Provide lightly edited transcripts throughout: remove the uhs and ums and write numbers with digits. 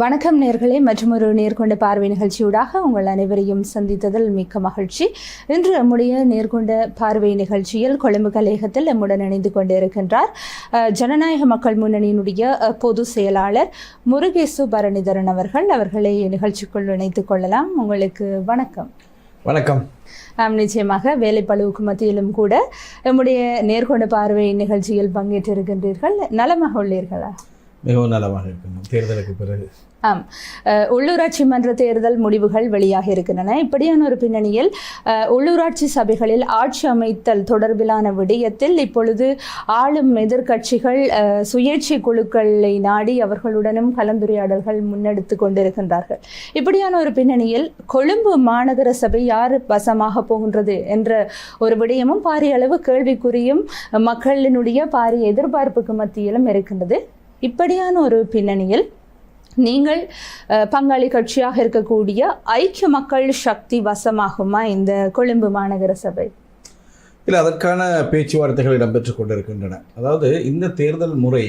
வணக்கம் நேர்களே, மற்றும் ஒரு நேர்கொண்ட பார்வை நிகழ்ச்சியூடாக உங்கள் அனைவரையும் சந்தித்ததில் மிக்க மகிழ்ச்சி. இன்று நம்முடைய நேர்கொண்ட பார்வை நிகழ்ச்சியில் கொழும்பு கலையகத்தில் நம்முடன் இணைந்து கொண்டிருக்கின்றார் ஜனநாயக மக்கள் முன்னணியினுடைய பொதுச் செயலாளர் முருகேசு பரணிதரன் அவர்களை நிகழ்ச்சிக்குள் இணைத்துக் கொள்ளலாம். உங்களுக்கு வணக்கம். வணக்கம். நிச்சயமாக வேலைப்பளுவுக்கு மத்தியிலும் கூட நம்முடைய நேர்கொண்ட பார்வை நிகழ்ச்சியில் பங்கேற்றிருக்கின்றீர்கள். நலமாக உள்ளீர்களா? மிகவும் நலமாக இருக்கணும். தேர்தலுக்கு பிறகு உள்ளூராட்சி மன்ற தேர்தல் முடிவுகள் வெளியாக இருக்கின்றன. இப்படியான ஒரு பின்னணியில் உள்ளூராட்சி சபைகளில் ஆட்சி அமைத்தல் தொடர்பிலான விடயத்தில் இப்பொழுது ஆளும் எதிர்க்கட்சிகள் சுயேட்சை குழுக்களை நாடி அவர்களுடனும் கலந்துரையாடல்கள் முன்னெடுத்து கொண்டிருக்கின்றார்கள். இப்படியான ஒரு பின்னணியில் கொழும்பு மாநகர சபை யார் வசமாக போகின்றது என்ற ஒரு விடயமும் பாரிய அளவு கேள்விக்குறியும் மக்களினுடைய பாரிய எதிர்பார்ப்புக்கு மத்தியிலும் இருக்கின்றது. இப்படியான ஒரு பின்னணியில் நீங்கள் பங்காளி கட்சியாக இருக்கக்கூடிய ஐக்கிய மக்கள் சக்தி வசமாகுமா இந்த கொழும்பு மாநகர சபை? இல்லை, அதற்கான பேச்சுவார்த்தைகள் இடம்பெற்றுக் கொண்டிருக்கின்றன. அதாவது இந்த தேர்தல் முறை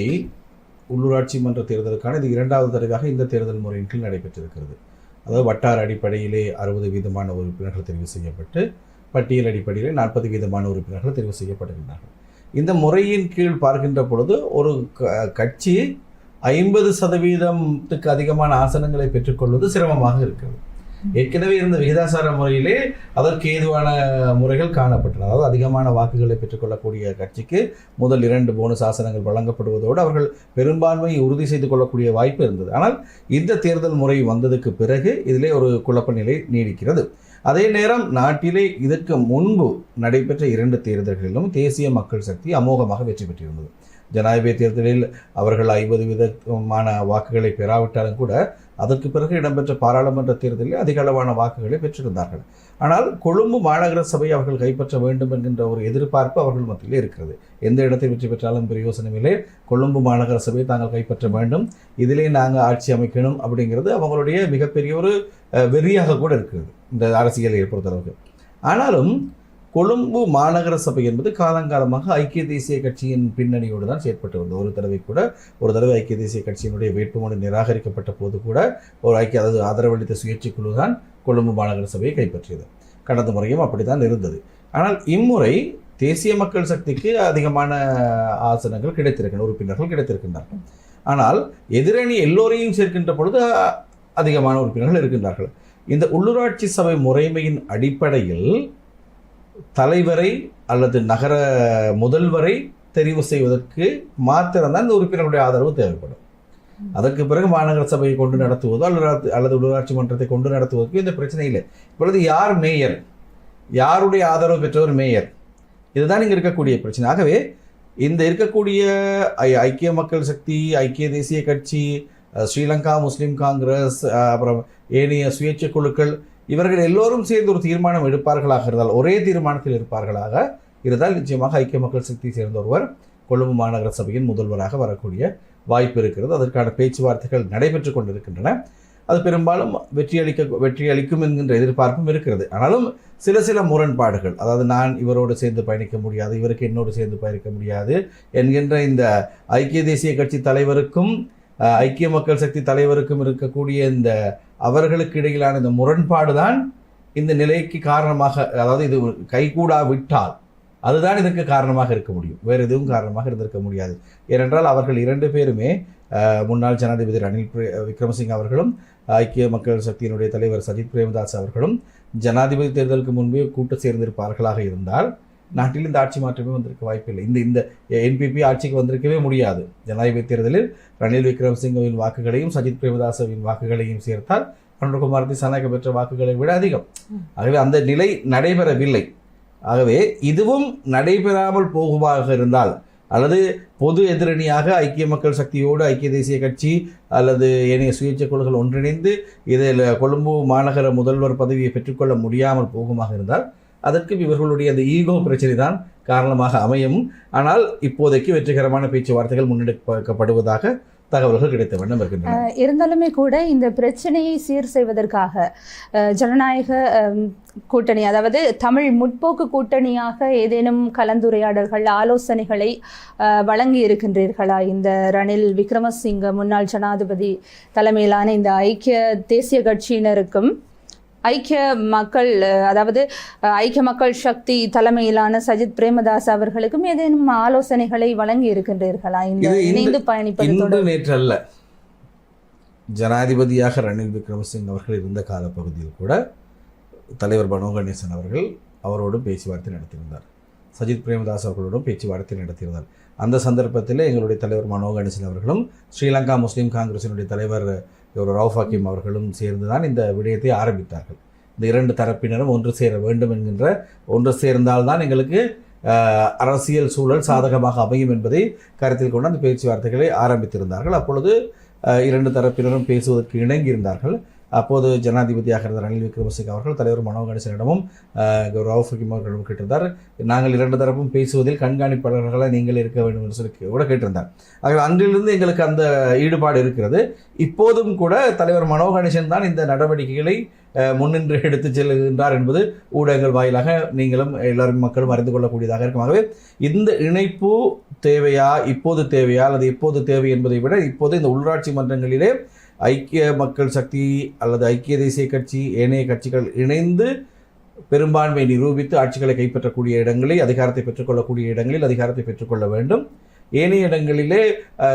உள்ளூராட்சி மன்ற தேர்தலுக்கான இது இரண்டாவது தடவையாக இந்த தேர்தல் முறையின் கீழ் நடைபெற்றிருக்கிறது. அதாவது வட்டார அடிப்படையிலே 60% உறுப்பினர்கள் தெரிவு செய்யப்பட்டு பட்டியல் அடிப்படையிலே 40% உறுப்பினர்கள் தெரிவு செய்யப்படுகின்றார்கள். இந்த முறையின் கீழ் பார்க்கின்ற பொழுது ஒரு கட்சி 50%க்கு அதிகமான ஆசனங்களை பெற்றுக்கொள்வது சிரமமாக இருக்கிறது. ஏற்கனவே இருந்த விகிதாசார முறையிலே அதற்கு ஏதுவான முறைகள் காணப்பட்டன. அதாவது அதிகமான வாக்குகளை பெற்றுக்கொள்ளக்கூடிய கட்சிக்கு முதல் 2 போனஸ் ஆசனங்கள் வழங்கப்படுவதோடு அவர்கள் பெரும்பான்மையை உறுதி செய்து கொள்ளக்கூடிய வாய்ப்பு இருந்தது. ஆனால் இந்த தேர்தல் முறை வந்ததுக்கு பிறகு இதிலே ஒரு குழப்ப நிலை நீடிக்கிறது. அதே நேரம் நாட்டிலே இதற்கு முன்பு நடைபெற்ற 2 தேர்தல்களிலும் தேசிய மக்கள் சக்தி அமோகமாக வெற்றி பெற்றிருந்தது. ஜனாதிபதி தேர்தலில் அவர்கள் 50% வாக்குகளை பெறாவிட்டாலும் கூட அதற்கு பிறகு இடம்பெற்ற பாராளுமன்ற தேர்தலில் அதிக அளவான வாக்குகளை பெற்றிருந்தார்கள். ஆனால் கொழும்பு மாநகர சபை அவர்கள் கைப்பற்ற வேண்டும் என்கின்ற ஒரு எதிர்பார்ப்பு அவர்கள் மத்தியிலே இருக்கிறது. எந்த இடத்தை வெற்றி பெற்றாலும் பிரயோசனமில்லை, கொழும்பு மாநகர சபையை தாங்கள் கைப்பற்ற வேண்டும், இதிலே நாங்கள் ஆட்சி அமைக்கணும் அப்படிங்கிறது அவங்களுடைய மிகப்பெரிய ஒரு வெறியாக கூட இருக்கிறது இந்த அரசியலை பொறுத்தளவுக்கு. ஆனாலும் கொழும்பு மாநகர சபை என்பது காலங்காலமாக ஐக்கிய தேசிய கட்சியின் பின்னணியோடு தான் செயற்பட்டு வந்தது. ஒரு தடவை ஐக்கிய தேசிய கட்சியினுடைய வேட்புமனு நிராகரிக்கப்பட்ட போது கூட அதாவது ஆதரவளித்த சுயேட்சை குழு தான் கொழும்பு மாநகர சபையை கைப்பற்றியது. கடந்த முறையும் அப்படித்தான் இருந்தது. ஆனால் இம்முறை தேசிய மக்கள் சக்திக்கு அதிகமான ஆசனங்கள் கிடைத்திருக்கின்றன, உறுப்பினர்கள் கிடைத்திருக்கின்றார்கள். ஆனால் எதிரணி எல்லோரையும் சேர்க்கின்ற பொழுது அதிகமான உறுப்பினர்கள் இருக்கின்றார்கள். இந்த உள்ளூராட்சி சபை முறைமையின் அடிப்படையில் தலைவரை அல்லது நகர முதல்வரை தெரிவு செய்வதற்கு மாத்திரம்தான் இந்த உறுப்பினர்களுடைய ஆதரவு தேவைப்படும். அதற்கு பிறகு மாநகர சபையை கொண்டு நடத்துவதோ அல்லது உள்ளூராட்சி மன்றத்தை கொண்டு நடத்துவதற்கு இந்த பிரச்சனை இல்லை. இப்பொழுது யார் மேயர், யாருடைய ஆதரவு பெற்றவர் மேயர், இதுதான் இங்கே இருக்கக்கூடிய பிரச்சனை. ஆகவே இந்த இருக்கக்கூடிய ஐக்கிய மக்கள் சக்தி, ஐக்கிய தேசிய கட்சி, ஸ்ரீலங்கா முஸ்லீம் காங்கிரஸ், அப்புறம் ஏனைய சுயேட்சை குழுக்கள், இவர்கள் எல்லோரும் சேர்ந்து ஒரு தீர்மானம் எடுப்பார்களாக இருந்தால், ஒரே தீர்மானத்தில் இருப்பார்களாக இருந்தால் நிச்சயமாக ஐக்கிய மக்கள் சக்தியை சேர்ந்த ஒருவர் கொழும்பு மாநகர சபையின் முதல்வராக வரக்கூடிய வாய்ப்பு இருக்கிறது. அதற்கான பேச்சுவார்த்தைகள் நடைபெற்று கொண்டிருக்கின்றன. அது பெரும்பாலும் வெற்றி அளிக்கும் என்கின்ற எதிர்பார்ப்பும் இருக்கிறது. ஆனாலும் சில முரண்பாடுகள், அதாவது நான் இவரோடு சேர்ந்து பயணிக்க முடியாது, இவருக்கு என்னோடு சேர்ந்து பயணிக்க முடியாது என்கின்ற இந்த ஐக்கிய தேசிய கட்சி தலைவருக்கும் ஐக்கிய மக்கள் சக்தி தலைவருக்கும் இருக்கக்கூடிய இந்த அவர்களுக்கு இடையிலான இந்த முரண்பாடு தான் இந்த நிலைக்கு காரணமாக, அதாவது இது கைகூடாவிட்டால் அதுதான் இதற்கு காரணமாக இருக்க முடியும், வேறு எதுவும் காரணமாக இருந்திருக்க முடியாது. ஏனென்றால் அவர்கள் 2 பேருமே முன்னாள் ஜனாதிபதி ரணில் விக்ரமசிங்க அவர்களும் ஐக்கிய மக்கள் சக்தியினுடைய தலைவர் சஜித் பிரேமதாஸ் அவர்களும் ஜனாதிபதி தேர்தலுக்கு முன்பே கூட்டு சேர்ந்திருப்பார்களாக இருந்தால் நாட்டில் இந்த ஆட்சி மாற்றமே வந்திருக்க வாய்ப்பில்லை. இந்த என்பிபி ஆட்சிக்கு வந்திருக்கவே முடியாது. ஜனாதிபதி தேர்தலில் ரணில் விக்ரமசிங்கவின் வாக்குகளையும் சஜித் பிரேமதாசவின் வாக்குகளையும் சேர்த்தால் அனுர்குமார் திசாநாயக்க பெற்ற வாக்குகளை விட அதிகம். ஆகவே அந்த நிலை நடைபெறவில்லை. ஆகவே இதுவும் நடைபெறாமல் போகுமாக இருந்தால், அல்லது பொது எதிரணியாக ஐக்கிய மக்கள் சக்தியோடு ஐக்கிய தேசிய கட்சி அல்லது ஏனைய சுயேட்சை குழுக்கள் ஒன்றிணைந்து இதில் கொழும்பு மாநகர முதல்வர் பதவியை பெற்றுக்கொள்ள முடியாமல் போகுமாக இருந்தால் அதற்கு இவர்களுடைய அந்த ஈகோ பிரச்சனை தான் காரணமாக அமையும். ஆனால் இப்போதைக்கு வெற்றிகரமான பேச்சுவார்த்தைகள் முன்னெடுக்கப்படுவதாக தகவல்கள் கிடைத்த வண்ணம் இருக்கின்றன. இருந்தாலுமே கூட இந்த பிரச்சனையை சீர் செய்வதற்காக ஜனநாயக கூட்டணி, அதாவது தமிழ் முற்போக்கு கூட்டணியாக ஏதேனும் கலந்துரையாடல்கள், ஆலோசனைகளை வழங்கி இருக்கின்றீர்களா? இந்த ரணில் விக்ரமசிங்க முன்னாள் ஜனாதிபதி தலைமையிலான இந்த ஐக்கிய தேசிய கட்சியினருக்கும் ஐக்கிய மக்கள், அதாவது ஐக்கிய மக்கள் சக்தி தலைமையிலான சஜித் பிரேமதாஸ் அவர்களுக்கும் ஏதேனும் ஆலோசனைகளை வழங்கி இருக்கின்றீர்களா இந்த இணைந்து பயணிப்பது? நேற்று அல்ல, ஜனாதிபதியாக ரணில் விக்ரமசிங்க அவர்கள் இருந்த காலப்பகுதியில் கூட தலைவர் மனோ கணேசன் அவர்கள் அவரோடும் பேச்சுவார்த்தை நடத்தியிருந்தார். சஜித் பிரேமதாஸ் அவர்களோடும் பேச்சுவார்த்தை நடத்தியிருந்தார். அந்த சந்தர்ப்பத்தில் எங்களுடைய தலைவர் மனோ கணேசன் அவர்களும் ஸ்ரீலங்கா முஸ்லீம் காங்கிரசினுடைய தலைவர் ரவுஃப் ஹக்கீம் அவர்களும் சேர்ந்து தான் இந்த விடயத்தை ஆரம்பித்தார்கள். இந்த இரண்டு தரப்பினரும் ஒன்று சேர வேண்டும் என்கின்ற, ஒன்று சேர்ந்தால்தான் எங்களுக்கு அரசியல் சூழல் சாதகமாக அமையும் என்பதை கருத்தில் கொண்டு அந்த பேச்சுவார்த்தைகளை ஆரம்பித்திருந்தார்கள். அப்பொழுது இரண்டு தரப்பினரும் பேசுவதற்கு இணங்கியிருந்தார்கள். அப்போது ஜனாதிபதியாக இருந்த ரணில் விக்ரமசிங்க அவர்கள் தலைவர் மனோ கணேசனிடமும் ரவுஃப் ஹக்கீம் அவர்களிடம் கேட்டிருந்தார். நாங்கள் இரண்டு தரப்பும் பேசுவதில் கண்காணிப்பாளர்களாக நீங்கள் இருக்க வேண்டும் என்று சொல்லி கூட கேட்டிருந்தார். ஆகவே அன்றிலிருந்து எங்களுக்கு அந்த ஈடுபாடு இருக்கிறது. இப்போதும் கூட தலைவர் மனோ கணேசன் தான் இந்த நடவடிக்கைகளை முன்னின்று எடுத்துச் செல்கின்றார் என்பது ஊடகங்கள் வாயிலாக நீங்களும் எல்லாரும் மக்களும் அறிந்து கொள்ளக்கூடியதாக இருக்கும். ஆகவே இந்த இணைப்பு தேவையா, இப்போது தேவையா, அல்லது எப்போது தேவை என்பதை விட இப்போது இந்த உள்ளாட்சி மன்றங்களிலே ஐக்கிய மக்கள் சக்தி அல்லது ஐக்கிய தேசிய கட்சி, ஏனைய கட்சிகள் இணைந்து பெரும்பான்மை நிரூபித்து ஆட்சிகளை கைப்பற்றக்கூடிய இடங்களில், அதிகாரத்தை பெற்றுக்கொள்ளக்கூடிய இடங்களில் அதிகாரத்தை பெற்றுக்கொள்ள வேண்டும். ஏனைய இடங்களிலே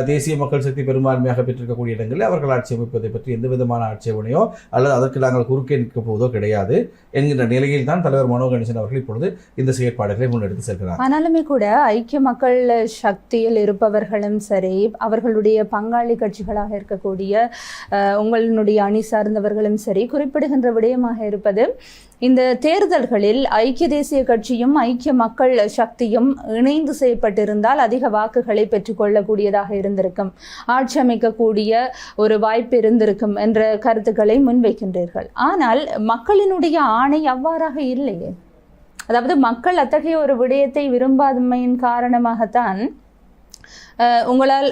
தேசிய மக்கள் சக்தி பெரும்பான்மையாக பெற்றிருக்கக்கூடிய இடங்களில் அவர்கள் ஆட்சி அமைப்பதை பற்றி எந்த விதமான ஆட்சேபனையோ அல்லது அதற்கு நாங்கள் குறுக்கே நிற்க போவதோ கிடையாது என்கின்ற நிலையில் தான் தலைவர் மனோ கணேசன் அவர்கள் இப்பொழுது இந்த செயற்பாடுகளை முன்னெடுத்து செல்கிறார். ஆனாலுமே கூட ஐக்கிய மக்கள் சக்தியில் இருப்பவர்களும் சரி, அவர்களுடைய பங்காளி கட்சிகளாக இருக்கக்கூடிய உங்களுடைய அணி சார்ந்தவர்களும் சரி, குறிப்பிடுகின்ற விடயமாக இருப்பது, இந்த தேர்தல்களில் ஐக்கிய தேசிய கட்சியும் ஐக்கிய மக்கள் சக்தியும் இணைந்து செய்யப்பட்டிருந்தால் அதிக வாக்குகளை பெற்றுக்கொள்ளக்கூடியதாக இருந்திருக்கும், ஆட்சி அமைக்கக்கூடிய ஒரு வாய்ப்பு இருந்திருக்கும் என்ற கருத்துக்களை முன்வைக்கின்றீர்கள். ஆனால் மக்களினுடைய ஆணை அவ்வாறாக இல்லையே. அதாவது மக்கள் அத்தகைய ஒரு விடயத்தை விரும்பாதமையின் காரணமாகத்தான் உங்களால்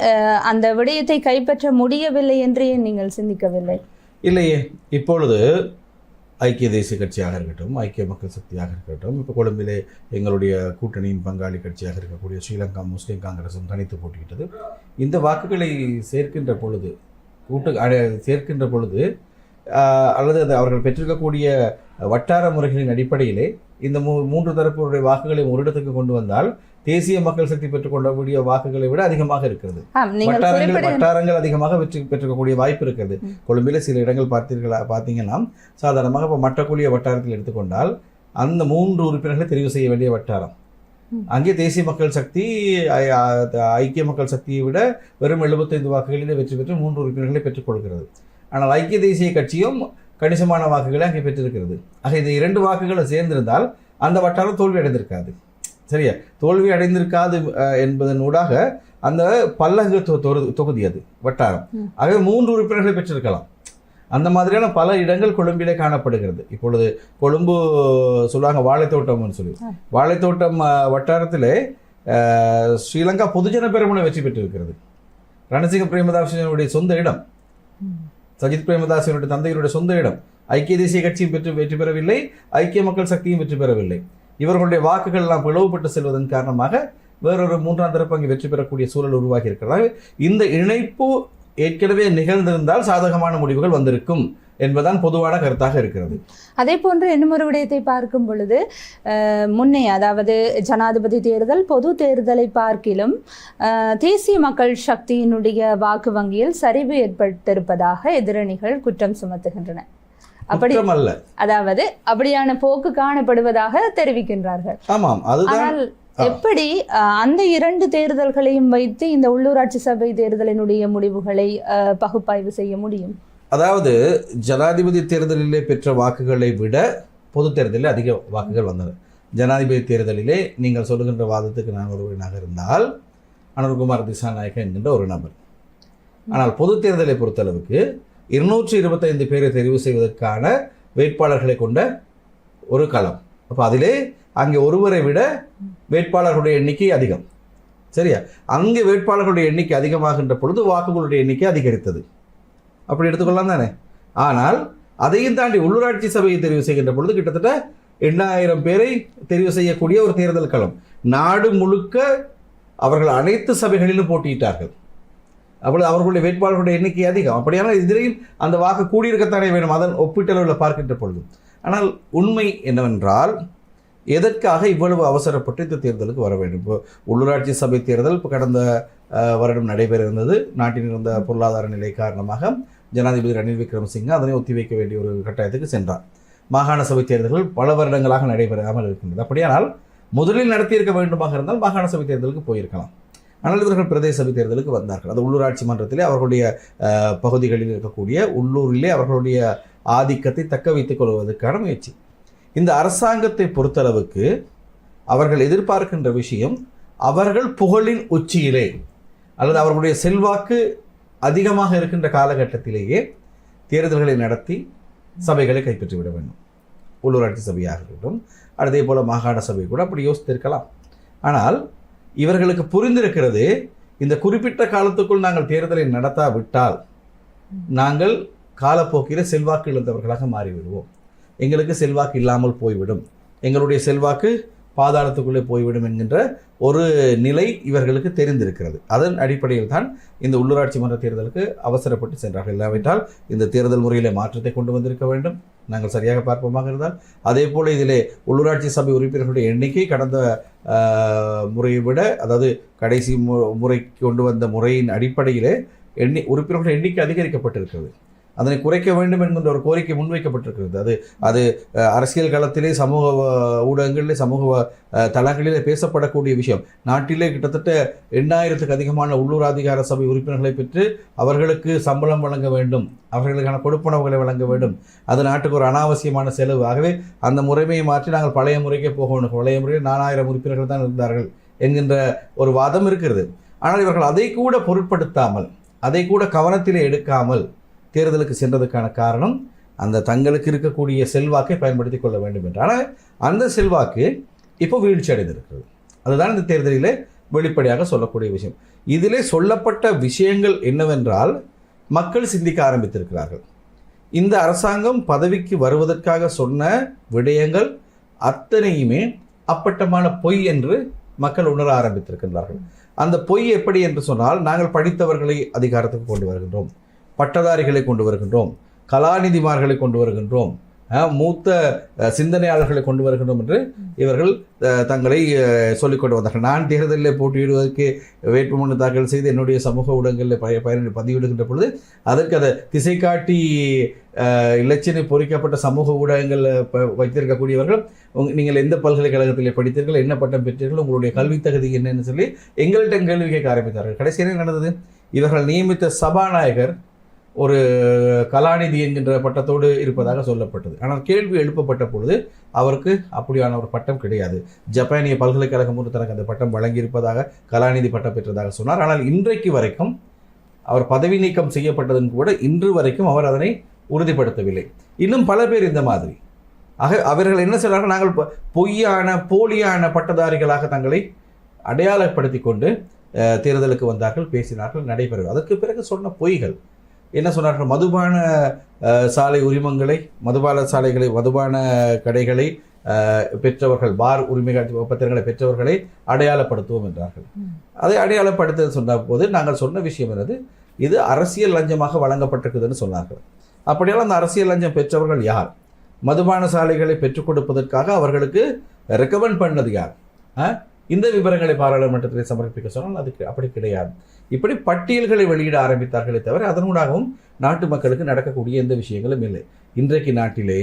அந்த விடயத்தை கைப்பற்ற முடியவில்லை என்று நீங்கள் சிந்திக்கவில்லை? இல்லையே. இப்பொழுது ஐக்கிய தேசிய கட்சியாக இருக்கட்டும், ஐக்கிய மக்கள் சக்தியாக இருக்கட்டும், இப்போ கொழும்பிலே எங்களுடைய கூட்டணியின் பங்காளி கட்சியாக இருக்கக்கூடிய ஸ்ரீலங்கா முஸ்லீம் காங்கிரஸும் தனித்து போட்டியிட்டது. இந்த வாக்குகளை சேர்க்கின்ற பொழுது அல்லது அவர்கள் பெற்றிருக்கக்கூடிய வட்டார முறைகளின் அடிப்படையிலே இந்த மூன்று தரப்புடைய வாக்குகளை ஒரு இடத்துக்கு கொண்டு வந்தால் தேசிய மக்கள் சக்தி பெற்றுக்கொள்ளக்கூடிய வாக்குகளை விட அதிகமாக இருக்கிறது. வட்டாரங்கள் அதிகமாக பெற்றுக்கக்கூடிய வாய்ப்பு இருக்கிறது. கொழும்பில சில இடங்கள் பார்த்தீங்கன்னா சாதாரணமாக இப்போ மட்டக்குழிய வட்டாரத்தில் எடுத்துக்கொண்டால் அந்த 3 உறுப்பினர்களை தெரிவு செய்ய வேண்டிய வட்டாரம். அங்கே தேசிய மக்கள் சக்தி ஐக்கிய மக்கள் சக்தியை விட வெறும் 75 வாக்குகளிலே வெற்றி பெற்று 3 உறுப்பினர்களை பெற்றுக்கொள்கிறது. ஆனால் ஐக்கிய தேசிய கட்சியும் கணிசமான வாக்குகளை அங்கே பெற்றிருக்கிறது. ஆக இந்த 2 வாக்குகளை சேர்ந்திருந்தால் அந்த வட்டாரம் தோல்வி அடைந்திருக்காது. சரியா? தோல்வி அடைந்திருக்காது என்பதன் ஊடாக அந்த பல்லங்கு தொகுதி அது வட்டாரம். ஆகவே 3 உறுப்பினர்களை பெற்றிருக்கலாம். அந்த மாதிரியான பல இடங்கள் கொழும்பிலே காணப்படுகிறது. இப்பொழுது கொழும்பு சொல்லுவாங்க வாழைத்தோட்டம்னு சொல்லி, வாழைத்தோட்டம் வட்டாரத்திலே ஸ்ரீலங்கா பொதுஜன பெரமுன வெற்றி பெற்றிருக்கிறது. ரணசிங்க பிரேமதாசனுடைய சொந்த இடம், சஜித் பிரேமதாசனுடைய தந்தையினுடைய சொந்த இடம். ஐக்கிய தேசிய கட்சியும் வெற்றி பெறவில்லை, ஐக்கிய மக்கள் சக்தியும் வெற்றி பெறவில்லை. இவர்களுடைய வாக்குகள் எல்லாம் பிளவுபட்டு செல்வதன் காரணமாக வேறொரு 3ஆம் தரப்பு அங்கே வெற்றி பெறக்கூடிய சூழல் உருவாகி இருக்கிறது. இந்த இணைப்பு ஏற்கனவே நிகழ்ந்திருந்தால் சாதகமான முடிவுகள் வந்திருக்கும் என்பதுதான் பொதுவான கருத்தாக இருக்கிறது. அதே போன்று இன்னும் ஒரு விடயத்தை பார்க்கும் பொழுது, முன்னே அதாவது ஜனாதிபதி தேர்தல், பொது தேர்தலை பார்க்கிலும் தேசிய மக்கள் சக்தியினுடைய வாக்கு வங்கியில் சரிவு ஏற்பட்டிருப்பதாக எதிரணிகள் குற்றம் சுமத்துகின்றன. அப்படி அல்ல, அதாவது அப்படியான போக்கு காணப்படுவதாக தெரிவிக்கின்றார்கள். ஆமாம், அதுதான். எப்படி அந்த 2 தேர்தல்களையும் வைத்து இந்த உள்ளூராட்சி சபை தேர்தலினுடைய முடிவுகளை பகுப்பாய்வு செய்ய முடியும்? அதாவது ஜனாதிபதி தேர்தலிலே பெற்ற வாக்குகளை விட பொது தேர்தலில் அதிக வாக்குகள் வந்தன. ஜனாதிபதி தேர்தலிலே நீங்கள் சொல்லுகின்ற வாதத்துக்கு நான் ஒருவனாக இருந்தால் அனுர்குமார் திசாநாயக்க என்கின்ற ஒரு நபர். ஆனால் பொது தேர்தலை பொறுத்தளவுக்கு 225 பேரை தெரிவு செய்வதற்கான வேட்பாளர்களை கொண்ட ஒரு களம். அப்போ அதிலே அங்கே ஒருவரை விட வேட்பாளர்களுடைய எண்ணிக்கை அதிகம். சரியா? அங்கே வேட்பாளர்களுடைய எண்ணிக்கை அதிகமாகின்ற பொழுது வாக்குகளுடைய எண்ணிக்கை அதிகரித்தது. அப்படி எடுத்துக்கொள்ளலாம் தானே? ஆனால் அதையும் தாண்டி உள்ளூராட்சி சபையை தெரிவு செய்கின்ற பொழுது கிட்டத்தட்ட 8000 பேரை தெரிவு செய்யக்கூடிய ஒரு தேர்தல் களம். நாடு முழுக்க அவர்கள் அனைத்து சபைகளிலும் போட்டியிட்டார்கள். அப்பொழுது அவர்களுடைய வேட்பாளர்களுடைய எண்ணிக்கை அதிகம். அப்படியானால் இதிலையும் அந்த வாக்கு கூடியிருக்கத்தானே வேணும், அதன் ஒப்பீட்டளவில் பார்க்கின்ற பொழுது. ஆனால் உண்மை என்னவென்றால், எதற்காக இவ்வளவு அவசரப்பட்டு இந்த தேர்தலுக்கு வர வேண்டும்? இப்போ உள்ளூராட்சி சபை தேர்தல் இப்போ கடந்த வருடம் நடைபெற இருந்தது. நாட்டில் இருந்த பொருளாதார நிலை காரணமாக ஜனாதிபதி ரணில் விக்ரமசிங்கே அதனை ஒத்திவைக்க வேண்டிய ஒரு கட்டாயத்துக்கு சென்றார். மாகாண சபை தேர்தல்கள் பல வருடங்களாக நடைபெறாமல் இருக்கின்றது. அப்படியானால் முதலில் நடத்தியிருக்க வேண்டுமாக இருந்தால் மாகாண சபை தேர்தலுக்கு போயிருக்கலாம். ஆனால் இவர்கள் பிரதேச சபை தேர்தலுக்கு வந்தார்கள். அது உள்ளூராட்சி மன்றத்திலே அவர்களுடைய பகுதிகளில் இருக்கக்கூடிய உள்ளூரிலே அவர்களுடைய ஆதிக்கத்தை தக்க வைத்துக் கொள்வதற்கான முயற்சி. இந்த அரசாங்கத்தை பொறுத்தளவுக்கு அவர்கள் எதிர்பார்க்கின்ற விஷயம், அவர்கள் புகழின் உச்சியிலே அல்லது அவர்களுடைய செல்வாக்கு அதிகமாக இருக்கின்ற காலகட்டத்திலேயே தேர்தல்களை நடத்தி சபைகளை கைப்பற்றிவிட வேண்டும். உள்ளூராட்சி சபையாக இருக்கட்டும், அதே போல மாகாண சபை கூட அப்படி யோசித்திருக்கலாம். ஆனால் இவர்களுக்கு புரிந்திருக்கிறது, இந்த குறிப்பிட்ட காலத்துக்குள் நாங்கள் தேர்தலை நடத்தாவிட்டால் நாங்கள் காலப்போக்கில் செல்வாக்கு இழந்தவர்களாக மாறிவிடுவோம், எங்களுக்கு செல்வாக்கு இல்லாமல் போய்விடும், எங்களுடைய செல்வாக்கு பாதாளத்துக்குள்ளே போய்விடும் என்கின்ற ஒரு நிலை இவர்களுக்கு தெரிந்திருக்கிறது. அதன் அடிப்படையில் தான் இந்த உள்ளூராட்சி மன்ற தேர்தலுக்கு அவசரப்பட்டு சென்றார்கள். இல்லாவிட்டால் இந்த தேர்தல் முறையிலே மாற்றத்தை கொண்டு வந்திருக்க வேண்டும், நாங்கள் சரியாக பார்ப்போமாக இருந்தால். அதே போல் இதிலே உள்ளூராட்சி சபை உறுப்பினர்களுடைய எண்ணிக்கை கடந்த முறையை விட, அதாவது கடைசி முறை கொண்டு வந்த முறையின் அடிப்படையிலே உறுப்பினர்களுடைய எண்ணிக்கை அதிகரிக்கப்பட்டிருக்கிறது. அதனை குறைக்க வேண்டும் என்கின்ற ஒரு கோரிக்கை முன்வைக்கப்பட்டிருக்கிறது. அது அரசியல் களத்திலே, சமூக ஊடகங்களிலே, சமூக தளங்களிலே பேசப்படக்கூடிய விஷயம். நாட்டிலே கிட்டத்தட்ட 8000க்கு அதிகமான உள்ளூர் அதிகார சபை உறுப்பினர்களை பெற்று அவர்களுக்கு சம்பளம் வழங்க வேண்டும், அவர்களுக்கான கொடுப்பனவுகளை வழங்க வேண்டும். அது நாட்டுக்கு ஒரு அனாவசியமான செலவு. ஆகவே அந்த முறைமையை மாற்றி நாங்கள் பழைய முறைக்கே போக வேண்டும். பழைய முறையில் 4000 உறுப்பினர்கள் தான் இருந்தார்கள் என்கின்ற ஒரு வாதம் இருக்கிறது. ஆனால் இவர்கள் அதை கூட பொருட்படுத்தாமல், அதை கூட கவனத்திலே எடுக்காமல் தேர்தலுக்கு சென்றதுக்கான காரணம், அந்த தங்களுக்கு இருக்கக்கூடிய செல்வாக்கை பயன்படுத்தி கொள்ள வேண்டும் என்று. ஆனால் அந்த செல்வாக்கு இப்போ வீழ்ச்சி அடைந்திருக்கிறது. அதுதான் இந்த தேர்தலிலே வெளிப்படையாக சொல்லக்கூடிய விஷயம். இதிலே சொல்லப்பட்ட விஷயங்கள் என்னவென்றால், மக்கள் சிந்திக்க ஆரம்பித்திருக்கிறார்கள். இந்த அரசாங்கம் பதவிக்கு வருவதற்காக சொன்ன விடயங்கள் அத்தனையுமே அப்பட்டமான பொய் என்று மக்கள் உணர ஆரம்பித்திருக்கின்றார்கள். அந்த பொய் எப்படி என்று சொன்னால், நாங்கள் படித்தவர்களை அதிகாரத்துக்கு கொண்டு வருகின்றோம், பட்டதாரிகளை கொண்டு வருகின்றோம், கலாநிதிமார்களை கொண்டு வருகின்றோம், மூத்த சிந்தனையாளர்களை கொண்டு வருகின்றோம் என்று இவர்கள் தங்களை சொல்லிக்கொண்டு வந்தார்கள். நான் தேர்தலில் போட்டியிடுவதற்கு வேட்புமனு தாக்கல் செய்து என்னுடைய சமூக ஊடகங்களில் பதிவிடுகின்ற பொழுது அதற்கு அதை திசை காட்டி இலச்சினை பொறிக்கப்பட்ட சமூக ஊடகங்கள் வைத்திருக்கக்கூடியவர்கள், நீங்கள் எந்த பல்கலைக்கழகத்தில் படித்தீர்கள், என்ன பட்டம் பெற்றீர்கள், உங்களுடைய கல்வி தகுதி என்னன்னு சொல்லி எங்கள்கிட்ட கேள்வி கேட்க ஆரம்பித்தார்கள். கடைசி என்ன நடந்தது? இவர்கள் நியமித்த சபாநாயகர் ஒரு கலாநிதி என்கின்ற பட்டத்தோடு இருப்பதாக சொல்லப்பட்டது. ஆனால் கேள்வி எழுப்பப்பட்ட பொழுது அவருக்கு அப்படியான ஒரு பட்டம் கிடையாது. ஜப்பானிய பல்கலைக்கழகம் ஒன்று தனக்கு அந்த பட்டம் வழங்கியிருப்பதாக, கலாநிதி பட்டம் பெற்றதாக சொன்னார். ஆனால் இன்றைக்கு வரைக்கும் அவர் பதவி நீக்கம் செய்யப்பட்டதன் கூட இன்று வரைக்கும் அவர் அதனை உறுதிப்படுத்தவில்லை. இன்னும் பல பேர் இந்த மாதிரி. அவர்கள் என்ன செய்கிறார்கள்? நாங்கள் பொய்யான போலியான பட்டதாரிகளாக தங்களை அடையாளப்படுத்தி கொண்டு தேர்தலுக்கு வந்தார்கள், பேசினார்கள், நடைபெறும். அதற்கு பிறகு சொன்ன பொய்கள் என்ன சொன்னார்கள்? மதுபான சாலை உரிமங்களை, மதுபான சாலைகளை, மதுபான கடைகளை பெற்றவர்கள், பார் உரிமை பத்திரங்களை பெற்றவர்களை அடையாளப்படுத்துவோம் என்றார்கள். அதை அடையாளப்படுத்த சொன்ன போது நாங்கள் சொன்ன விஷயம் என்னது? இது அரசியல் லஞ்சமாக வழங்கப்பட்டிருக்குதுன்னு சொன்னார்கள். அப்படியெல்லாம் அந்த அரசியல் லஞ்சம் பெற்றவர்கள் யார்? மதுபான சாலைகளை பெற்றுக் கொடுப்பதற்காக அவர்களுக்கு ரெக்கமெண்ட் பண்ணது யார்? இந்த விவரங்களை பாராளுமன்றத்தில் சமர்ப்பிக்க சொன்னால் அதுக்கு அப்படி கிடையாது. இப்படி பட்டியல்களை வெளியிட ஆரம்பித்தார்களே தவிர அதனூடாகவும் நாட்டு மக்களுக்கு நடக்கக்கூடிய எந்த விஷயங்களும் இல்லை. இன்றைக்கு நாட்டிலே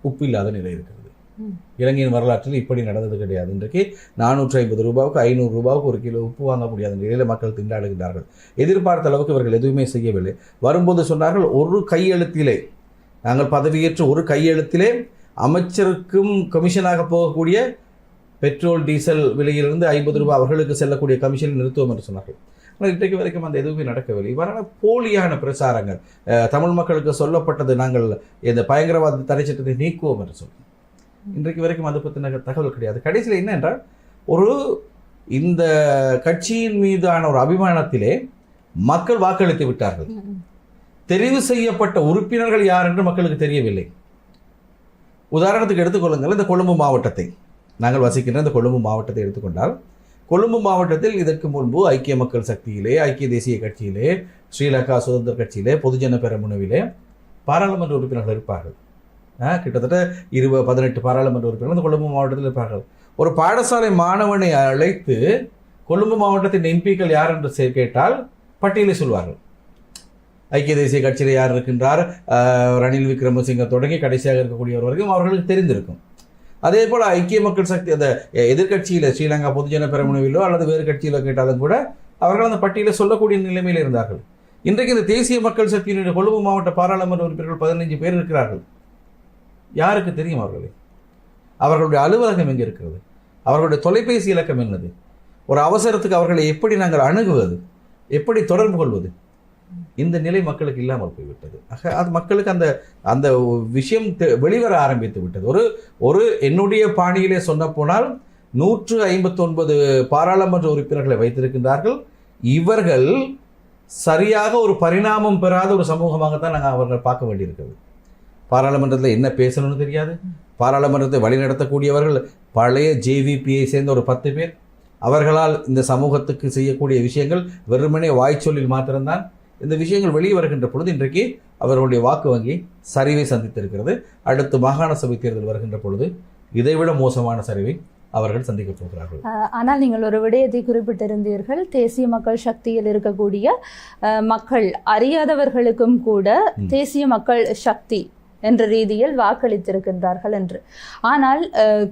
உப்பு இல்லாத நிலை இருக்கிறது. இலங்கையின் வரலாற்றில் இப்படி நடந்தது கிடையாது. இன்றைக்கு 450 ரூபாவுக்கு 500 ரூபாவுக்கு ஒரு கிலோ உப்பு வாங்க முடியாத நிலையில் மக்கள் திண்டாடுகின்றார்கள். எதிர்பார்த்த அளவுக்கு இவர்கள் எதுவுமே செய்யவில்லை. வரும்போது சொன்னார்கள், ஒரு கையெழுத்திலே, நாங்கள் பதவியேற்ற ஒரு கையெழுத்திலே அமைச்சருக்கும் கமிஷனாக போகக்கூடிய பெட்ரோல் டீசல் விலையிலிருந்து 50 ரூபாய் அவர்களுக்கு செல்லக்கூடிய கமிஷனை நிறுத்துவோம் என்று சொன்னார்கள். ஆனால் இன்றைக்கு வரைக்கும் அந்த எதுவுமே நடக்கவில்லை. இவ்வாறான போலியான பிரச்சாரங்கள். தமிழ் மக்களுக்கு சொல்லப்பட்டது, நாங்கள் இந்த பயங்கரவாத தடை சட்டத்தை நீக்குவோம் என்று சொல்லுவோம். இன்றைக்கு வரைக்கும் அதை பற்றின தகவல் கிடையாது. கடைசியில் என்ன என்றால், ஒரு இந்த கட்சியின் மீதான ஒரு அபிமானத்திலே மக்கள் வாக்களித்து விட்டார்கள். தெரிவு செய்யப்பட்ட உறுப்பினர்கள் யார் என்று மக்களுக்கு தெரியவில்லை. உதாரணத்துக்கு எடுத்துக்கொள்ளுங்கள், இந்த கொழும்பு மாவட்டத்தை, நாங்கள் வசிக்கின்ற இந்த கொழும்பு மாவட்டத்தை எடுத்துக்கொண்டால், கொழும்பு மாவட்டத்தில் இதற்கு முன்பு ஐக்கிய மக்கள் சக்தியிலே, ஐக்கிய தேசிய கட்சியிலே, ஸ்ரீலங்கா சுதந்திர கட்சியிலே, பொதுஜன பெரமுனவிலே பாராளுமன்ற உறுப்பினர்கள் இருப்பார்கள். கிட்டத்தட்ட 18 பாராளுமன்ற உறுப்பினர்கள் இந்த கொழும்பு மாவட்டத்தில் இருப்பார்கள். ஒரு பாடசாலை மாணவனை அழைத்து கொழும்பு மாவட்டத்தின் எம்பிக்கள் யார் என்று கேட்டால் பட்டியலை சொல்வார்கள். ஐக்கிய தேசிய கட்சியில் யார் இருக்கின்றார், ரணில் விக்ரமசிங்க தொடங்கி கடைசியாக இருக்கக்கூடியவர் வரைக்கும் அவர்களுக்கு தெரிந்திருக்கும். அதே போல் ஐக்கிய மக்கள் சக்தி அந்த எதிர்கட்சியில் ஸ்ரீலங்கா பொதுஜன பெரமுனவிலோ அல்லது வேறு கட்சியிலோ கேட்டாலும் கூட அவர்கள் அந்த பட்டியலை சொல்லக்கூடிய நிலைமையில் இருந்தார்கள். இன்றைக்கு இந்த தேசிய மக்கள் சக்தியினுடைய கொழும்பு மாவட்ட பாராளுமன்ற உறுப்பினர்கள் 15 பேர் இருக்கிறார்கள். யாருக்கு தெரியும் அவர்களை? அவர்களுடைய அலுவலகம் எங்கே இருக்கிறது? அவர்களுடைய தொலைபேசி இலக்கம் என்னது? ஒரு அவசரத்துக்கு அவர்களை எப்படி நாங்கள் அணுகுவது, எப்படி தொடர்பு கொள்வது? இந்த நிலை மக்களுக்கு இல்லாமல் போய்விட்டது. அது மக்களுக்கு அந்த அந்த விஷயம் வெளிவர ஆரம்பித்து விட்டது. ஒரு என்னுடைய பாணியிலே சொன்ன போனால் 159 பாராளுமன்ற உறுப்பினர்களை வைத்திருக்கின்றார்கள். இவர்கள் சரியாக ஒரு பரிணாமம் பெறாத ஒரு சமூகமாகத்தான் நாங்கள் அவர்கள் பார்க்க வேண்டியிருக்கிறது. பாராளுமன்றத்தில் என்ன பேசணும்னு தெரியாது. பாராளுமன்றத்தை வழிநடத்தக்கூடியவர்கள் பழைய ஜேவிபியை சேர்ந்த ஒரு 10 பேர். அவர்களால் இந்த சமூகத்துக்கு செய்யக்கூடிய விஷயங்கள் வெறுமனே வாய்ச்சொல்லில் மாத்திரம்தான். இந்த விஷயங்கள் வெளியே வருகின்ற பொழுது இன்றைக்கு அவர்களுடைய வாக்கு வங்கி சரிவை சந்தித்திருக்கிறது. அடுத்து மாகாண சபை தேர்தல் வருகின்ற பொழுது இதைவிட மோசமான சரிவை அவர்கள் சந்திக்க போகிறார்கள். ஆனால் நீங்கள் ஒரு விடயத்தை குறிப்பிட்டிருந்தீர்கள், தேசிய மக்கள் சக்தியில் இருக்கக்கூடிய மக்கள் அறியாதவர்களுக்கும் கூட தேசிய மக்கள் சக்தி என்ற ரீதியில் வாக்களித்திருக்கின்றார்கள் என்று. ஆனால்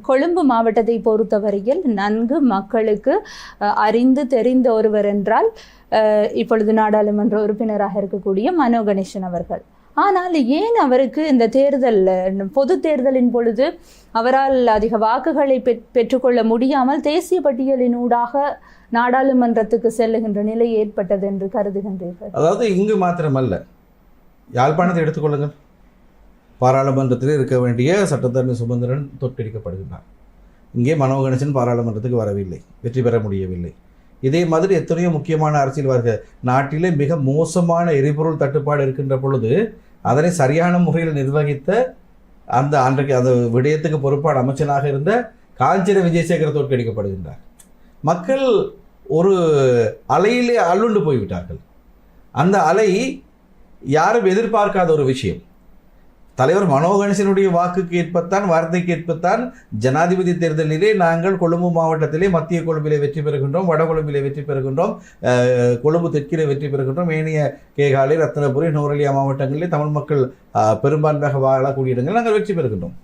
கொழும்பு மாவட்டத்தை பொறுத்தவரையில் நன்கு மக்களுக்கு அறிந்து தெரிந்த ஒருவர் என்றால் இப்பொழுது நாடாளுமன்ற உறுப்பினராக இருக்கக்கூடிய மனோ கணேசன் அவர்கள். ஆனால் ஏன் அவருக்கு இந்த தேர்தல், பொது தேர்தலின் பொழுது அவரால் அதிக வாக்குகளை பெற்றுக்கொள்ள முடியாமல் தேசிய பட்டியலின் ஊடாக நாடாளுமன்றத்துக்கு செல்லுகின்ற நிலை ஏற்பட்டது என்று கருதுகின்றீர்கள்? அதாவது இங்கு மாத்திரமல்ல, யாழ்ப்பாணத்தை எடுத்துக்கொள்ளுங்கள். பாராளுமன்றத்தில் இருக்க வேண்டிய சட்டத்தரணி சுமந்திரன் தோற்கடிக்கப்படுகின்றார். இங்கே மனோ கணேசன் பாராளுமன்றத்துக்கு வரவில்லை, வெற்றி பெற முடியவில்லை. இதே மாதிரி எத்தனையோ முக்கியமான அரசியல்வாதிகள், நாட்டிலே மிக மோசமான எரிபொருள் தட்டுப்பாடு இருக்கின்ற பொழுது அதனை சரியான முறையில் நிர்வகித்த அன்றைக்கு அந்த விடயத்துக்கு பொறுப்பான அமைச்சனாக இருந்த காஞ்சிர விஜயசேகர தோற்கடிக்கப்படுகின்றார். மக்கள் ஒரு அலையிலே அள்ளுண்டு போய்விட்டார்கள். அந்த அலை யாரும் எதிர்பார்க்காத ஒரு விஷயம். தலைவர் மனோ கணேசனுடைய வாக்குக்கு ஏற்பத்தான், வார்த்தைக்கு ஏற்பத்தான் ஜனாதிபதி தேர்தலிலே நாங்கள் கொழும்பு மாவட்டத்திலே மத்திய கொழும்பிலே வெற்றி பெறுகின்றோம், வட கொழும்பிலே வெற்றி பெறுகின்றோம், கொழும்பு தெற்கிலே வெற்றி பெறுகின்றோம், ஏனைய கேகாலை, ரத்னபுரி, நூரலியா மாவட்டங்களிலே தமிழ் மக்கள் பெரும்பான்மையாக வாழக்கூடிய இடங்கள் நாங்கள் வெற்றி பெறுகின்றோம்.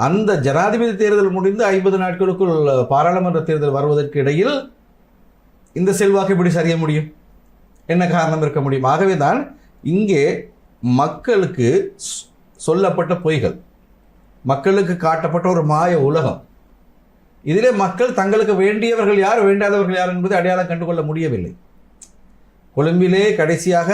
அந்த ஜனாதிபதி தேர்தல் முடிந்து 50 நாட்களுக்குள் பாராளுமன்ற தேர்தல் வருவதற்கு இடையில் இந்த செல்வாக்கு எப்படி சரிய முடியும்? என்ன காரணம் இருக்க முடியும்? ஆகவே தான் இங்கே மக்களுக்கு சொல்லப்பட்ட பொய்கள், மக்களுக்கு காட்டப்பட்ட ஒரு மாய உலகம், இதிலே மக்கள் தங்களுக்கு வேண்டியவர்கள் யார், வேண்டாதவர்கள் யார் என்பதை அடையாளம் கண்டுகொள்ள முடியவில்லை. கொழும்பிலே கடைசியாக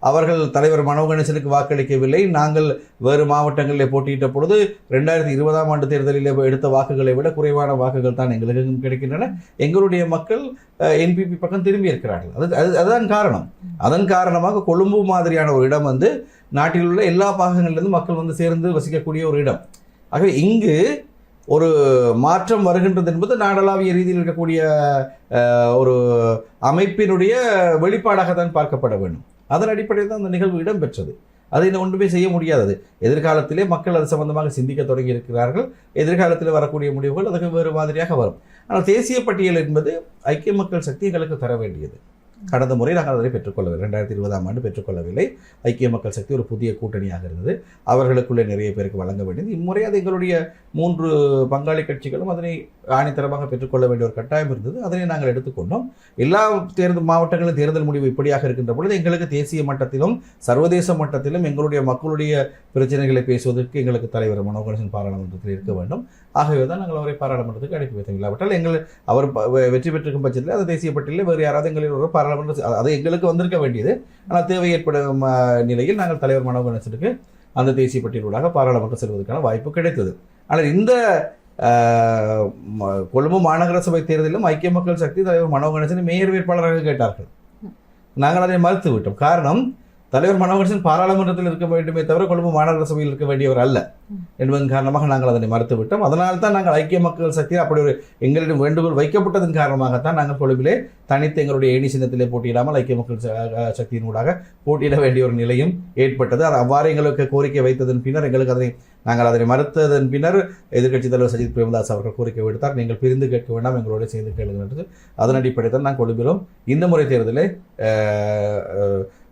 அவர்கள் தலைவர் மனோ கணேசனுக்கு வாக்களிக்கவில்லை. நாங்கள் வேறு மாவட்டங்களில் போட்டியிட்ட பொழுது 2020ஆம் ஆண்டு தேர்தலில் எடுத்த வாக்குகளை விட குறைவான வாக்குகள் தான் எங்களுக்கு கிடைக்கின்றன. எங்களுடைய மக்கள் என்பிபி பக்கம் திரும்பி இருக்கிறார்கள். அதுதான் காரணம். அதன் காரணமாக கொழும்பு மாதிரியான ஒரு இடம் நாட்டில் உள்ள எல்லா பாகங்களிலிருந்து மக்கள் சேர்ந்து வசிக்கக்கூடிய ஒரு இடம். ஆகவே இங்கு ஒரு மாற்றம் வருகின்றது என்பது நாடளாவிய ரீதியில் இருக்கக்கூடிய ஒரு அமைப்பினுடைய வெளிப்பாடாகத்தான் பார்க்கப்பட வேண்டும். அதன் அடிப்படையில் தான் அந்த நிகழ்வு இடம்பெற்றது. அதை இன்னும் ஒன்றுமே செய்ய முடியாதது. எதிர்காலத்திலே மக்கள் அது சம்பந்தமாக சிந்திக்க தொடங்கி இருக்கிறார்கள். எதிர்காலத்தில் வரக்கூடிய முடிவுகள் அதுக்கு வேறு மாதிரியாக வரும். ஆனால் தேசிய பட்டியல் என்பது ஐக்கிய மக்கள் சக்தி எங்களுக்கு தர வேண்டியது. கடந்த முறை நாங்கள் அதை பெற்றுக்கொள்ளவில்லை. 2020ஆம் ஆண்டு பெற்றுக்கொள்ளவில்லை. ஐக்கிய மக்கள் சக்தி ஒரு புதிய கூட்டணியாக இருந்தது. அவர்களுக்குள்ளே நிறைய பேருக்கு வழங்க வேண்டியது. இம்முறை அது எங்களுடைய 3 பங்காளி கட்சிகளும் அதனை ஆணித்தரமாக பெற்றுக்கொள்ள வேண்டிய ஒரு கட்டாயம் இருந்தது. அதனை நாங்கள் எடுத்துக்கொண்டோம். எல்லா மாவட்டங்களிலும் தேர்தல் முடிவு இப்படியாக இருக்கின்ற பொழுது எங்களுக்கு தேசிய மட்டத்திலும் சர்வதேச மட்டத்திலும் எங்களுடைய மக்களுடைய பிரச்சனைகளை பேசுவதற்கு எங்களுக்கு தலைவர் மனோ கணேசன் பாராளுமன்றத்தில் இருக்க வேண்டும். ஆகவே தான் நாங்கள் அவரை பாராளுமன்றத்துக்கு அனுப்பி வைத்தோம். இல்லாவிட்டால் அவர் வெற்றி பெற்றிருக்கும் பட்சத்தில் அந்த தேசிய பட்டியலில் வேறு யாராவது எங்களில் ஒரு அது எங்களுக்கு வந்திருக்க வேண்டியது. ஆனால் தேவை ஏற்படும் நிலையில் நாங்கள் தலைவர் மனோ கணேசனுக்கு அந்த தேசிய பட்டியலூடாக பாராளுமன்றம் செல்வதற்கான வாய்ப்பு கிடைத்தது. ஆனால் இந்த கொழும்பு மாநகர சபை தேர்தலிலும் ஐக்கிய மக்கள் சக்தி தலைவர் மனோ கணேசனை மேயர் வேட்பாளராக கேட்டார்கள். நாங்கள் அதை மறுத்து விட்டோம். காரணம், தலைவர் மனோ கணேசன் பாராளுமன்றத்தில் இருக்க வேண்டுமே தவிர கொழும்பு மாநகர சபையில் இருக்க வேண்டியவர் அல்ல என்பதன் காரணமாக நாங்கள் அதனை மறுத்து விட்டோம். அதனால் தான் நாங்கள் ஐக்கிய மக்கள் சக்தி அப்படி ஒரு எங்களிடம் வேண்டுகோள் வைக்கப்பட்டதன் காரணமாகத்தான் நாங்கள் கொழும்பிலே தனித்து எங்களுடைய ஏணி சின்னத்திலே போட்டியிடாமல் ஐக்கிய மக்கள் சக்தியினூடாக போட்டியிட வேண்டிய ஒரு நிலையும் ஏற்பட்டது. அது அவ்வாறு எங்களுக்கு கோரிக்கை வைத்ததன் பின்னர் நாங்கள் அதனை மறுத்ததன் பின்னர் எதிர்க்கட்சித் தலைவர் சஜித் பிரேமதாஸ் அவர்கள் கோரிக்கை விடுத்தார், நீங்கள் பிரிந்து கேட்க வேண்டாம், எங்களோட சேர்ந்து கேளுங்கள் என்று. அதன் அடிப்படையில் தான் நான் கொழும்பிலும் இந்த முறை தேர்தலை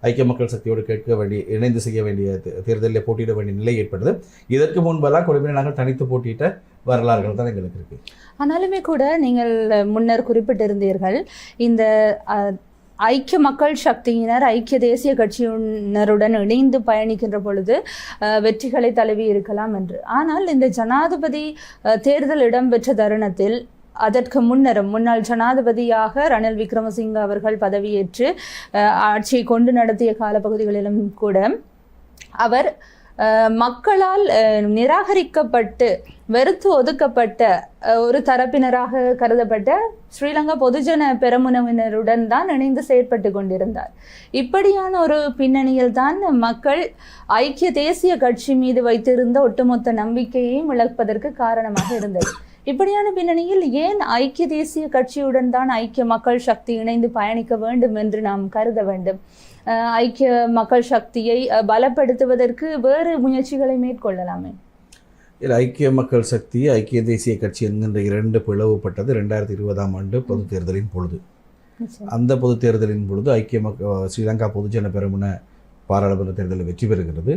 ஐக்கிய மக்கள் சக்தியோடு கேட்க வேண்டிய இணைந்து செய்ய வேண்டிய தேர்தலில் போட்டியிட வேண்டிய நிலை ஏற்பட்டது. இதற்கு முன்பெல்லாம் கொழும்பில் நாங்கள் தனித்து போட்டியிட்ட வரலாறுகள் தான் எங்களுக்கு இருக்கு. ஆனாலுமே கூட நீங்கள் முன்னர் குறிப்பிட்டிருந்தீர்கள், இந்த ஐக்கிய மக்கள் சக்தியினர் ஐக்கிய தேசிய கட்சியினருடன் இணைந்து பயணிக்கின்ற பொழுது வெற்றிகளை தழுவி இருக்கலாம் என்று. ஆனால் இந்த ஜனாதிபதி தேர்தல் இடம்பெற்ற தருணத்தில் அதற்கு முன்னாள் ஜனாதிபதியாக ரணில் விக்ரமசிங்க அவர்கள் பதவியேற்று ஆட்சியை கொண்டு நடத்திய காலப்பகுதிகளிலும் கூட அவர் மக்களால் நிராகரிக்கப்பட்டு வெறுத்து ஒதுக்கப்பட்ட ஒரு தரப்பினராக கருதப்பட்ட ஸ்ரீலங்கா பொதுஜன பெரமுனவினருடன் தான் இணைந்து செயற்பட்டு கொண்டிருந்தார். இப்படியான ஒரு பின்னணியில் தான் மக்கள் ஐக்கிய தேசிய கட்சி மீது வைத்திருந்த ஒட்டுமொத்த நம்பிக்கையையும் இழப்பதற்கு காரணமாக இருந்தது. இப்படியான பின்னணியில் ஏன் ஐக்கிய தேசிய கட்சியுடன் தான் ஐக்கிய மக்கள் சக்தி இணைந்து பயணிக்க வேண்டும் என்று நாம் கருத வேண்டும்? ஐக்கிய மக்கள் சக்தியை பலப்படுத்துவதற்கு வேறு முயற்சிகளை மேற்கொள்ளலாமே. ஐக்கிய மக்கள் சக்தி ஐக்கிய தேசிய கட்சி என்கின்ற இரண்டு பிளவுபட்டது 2020ஆம் ஆண்டு பொது தேர்தலின் பொழுது. அந்த பொது தேர்தலின் பொழுது ஸ்ரீலங்கா பொதுஜன பெரமுன பாராளுமன்ற தேர்தலில் வெற்றி பெறுகிறது.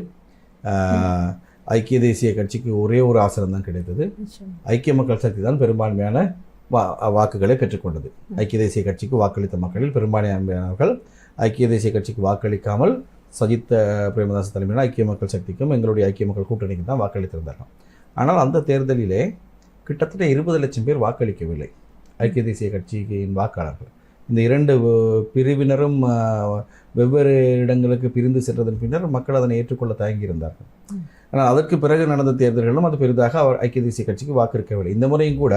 ஐக்கிய தேசிய கட்சிக்கு ஒரே ஒரு ஆசனம் தான் கிடைத்தது. ஐக்கிய மக்கள் சக்தி தான் பெரும்பான்மையான வாக்குகளை பெற்றுக்கொண்டது. ஐக்கிய தேசிய கட்சிக்கு வாக்களித்த மக்களில் பெரும்பான்மையானவர்கள் ஐக்கிய தேசிய கட்சிக்கு வாக்களிக்காமல் சஜித் பிரேமதாஸ் தலைமையிலான ஐக்கிய மக்கள் சக்திக்கும் எங்களுடைய ஐக்கிய மக்கள் கூட்டணிக்கும் தான் வாக்களித்திருந்தார்கள். ஆனால் அந்த தேர்தலிலே கிட்டத்தட்ட 20 லட்சம் பேர் வாக்களிக்கவில்லை ஐக்கிய தேசிய கட்சியின் வாக்காளர்கள். இந்த இரண்டு பிரிவினரும் வெவ்வேறு இடங்களுக்கு பிரிந்து சென்றதன் பின்னர் மக்கள் அதனை ஏற்றுக்கொள்ள தயங்கியிருந்தார்கள். ஆனால் அதற்கு பிறகு நடந்த தேர்தல்களும் அது பெரிதாக ஐக்கிய தேசிய கட்சிக்கு வாக்களிக்கவில்லை. இந்த முறையும் கூட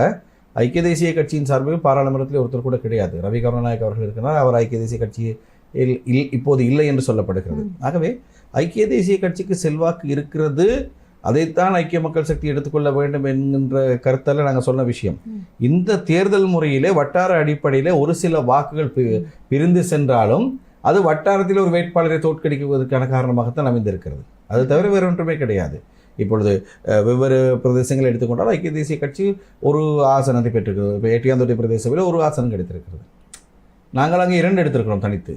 ஐக்கிய தேசிய கட்சியின் சார்பில் பாராளுமன்றத்தில் ஒருத்தர் கூட கிடையாது. ரவி கருணாநாயக் அவர்கள் இருக்கிறார், அவர் ஐக்கிய தேசிய கட்சியை இப்போது இல்லை என்று சொல்லப்படுகிறது. ஆகவே ஐக்கிய தேசிய கட்சிக்கு செல்வாக்கு இருக்கிறது, அதைத்தான் ஐக்கிய மக்கள் சக்தி எடுத்துக்கொள்ள வேண்டும் என்கின்ற கருத்தால் நாங்கள் சொன்ன விஷயம். இந்த தேர்தல் முறையிலே வட்டார அடிப்படையில் ஒரு சில வாக்குகள் பிரிந்து சென்றாலும் அது வட்டாரத்தில் ஒரு வேட்பாளரை தோற்கடிக்குவதற்கான காரணமாகத்தான் அமைந்திருக்கிறது. அது தவிர வேறு ஒன்றுமே கிடையாது. இப்பொழுது வெவ்வேறு பிரதேசங்களை எடுத்துக்கொண்டால் ஐக்கிய தேசிய கட்சி ஒரு ஆசனத்தை பெற்றிருக்கிறது. இப்போ ஏட்டியாந்தோட்டை பிரதேசத்தில் ஒரு ஆசனம் கிடைத்திருக்கிறது. நாங்கள் அங்கே 2 எடுத்திருக்கிறோம் தனித்து.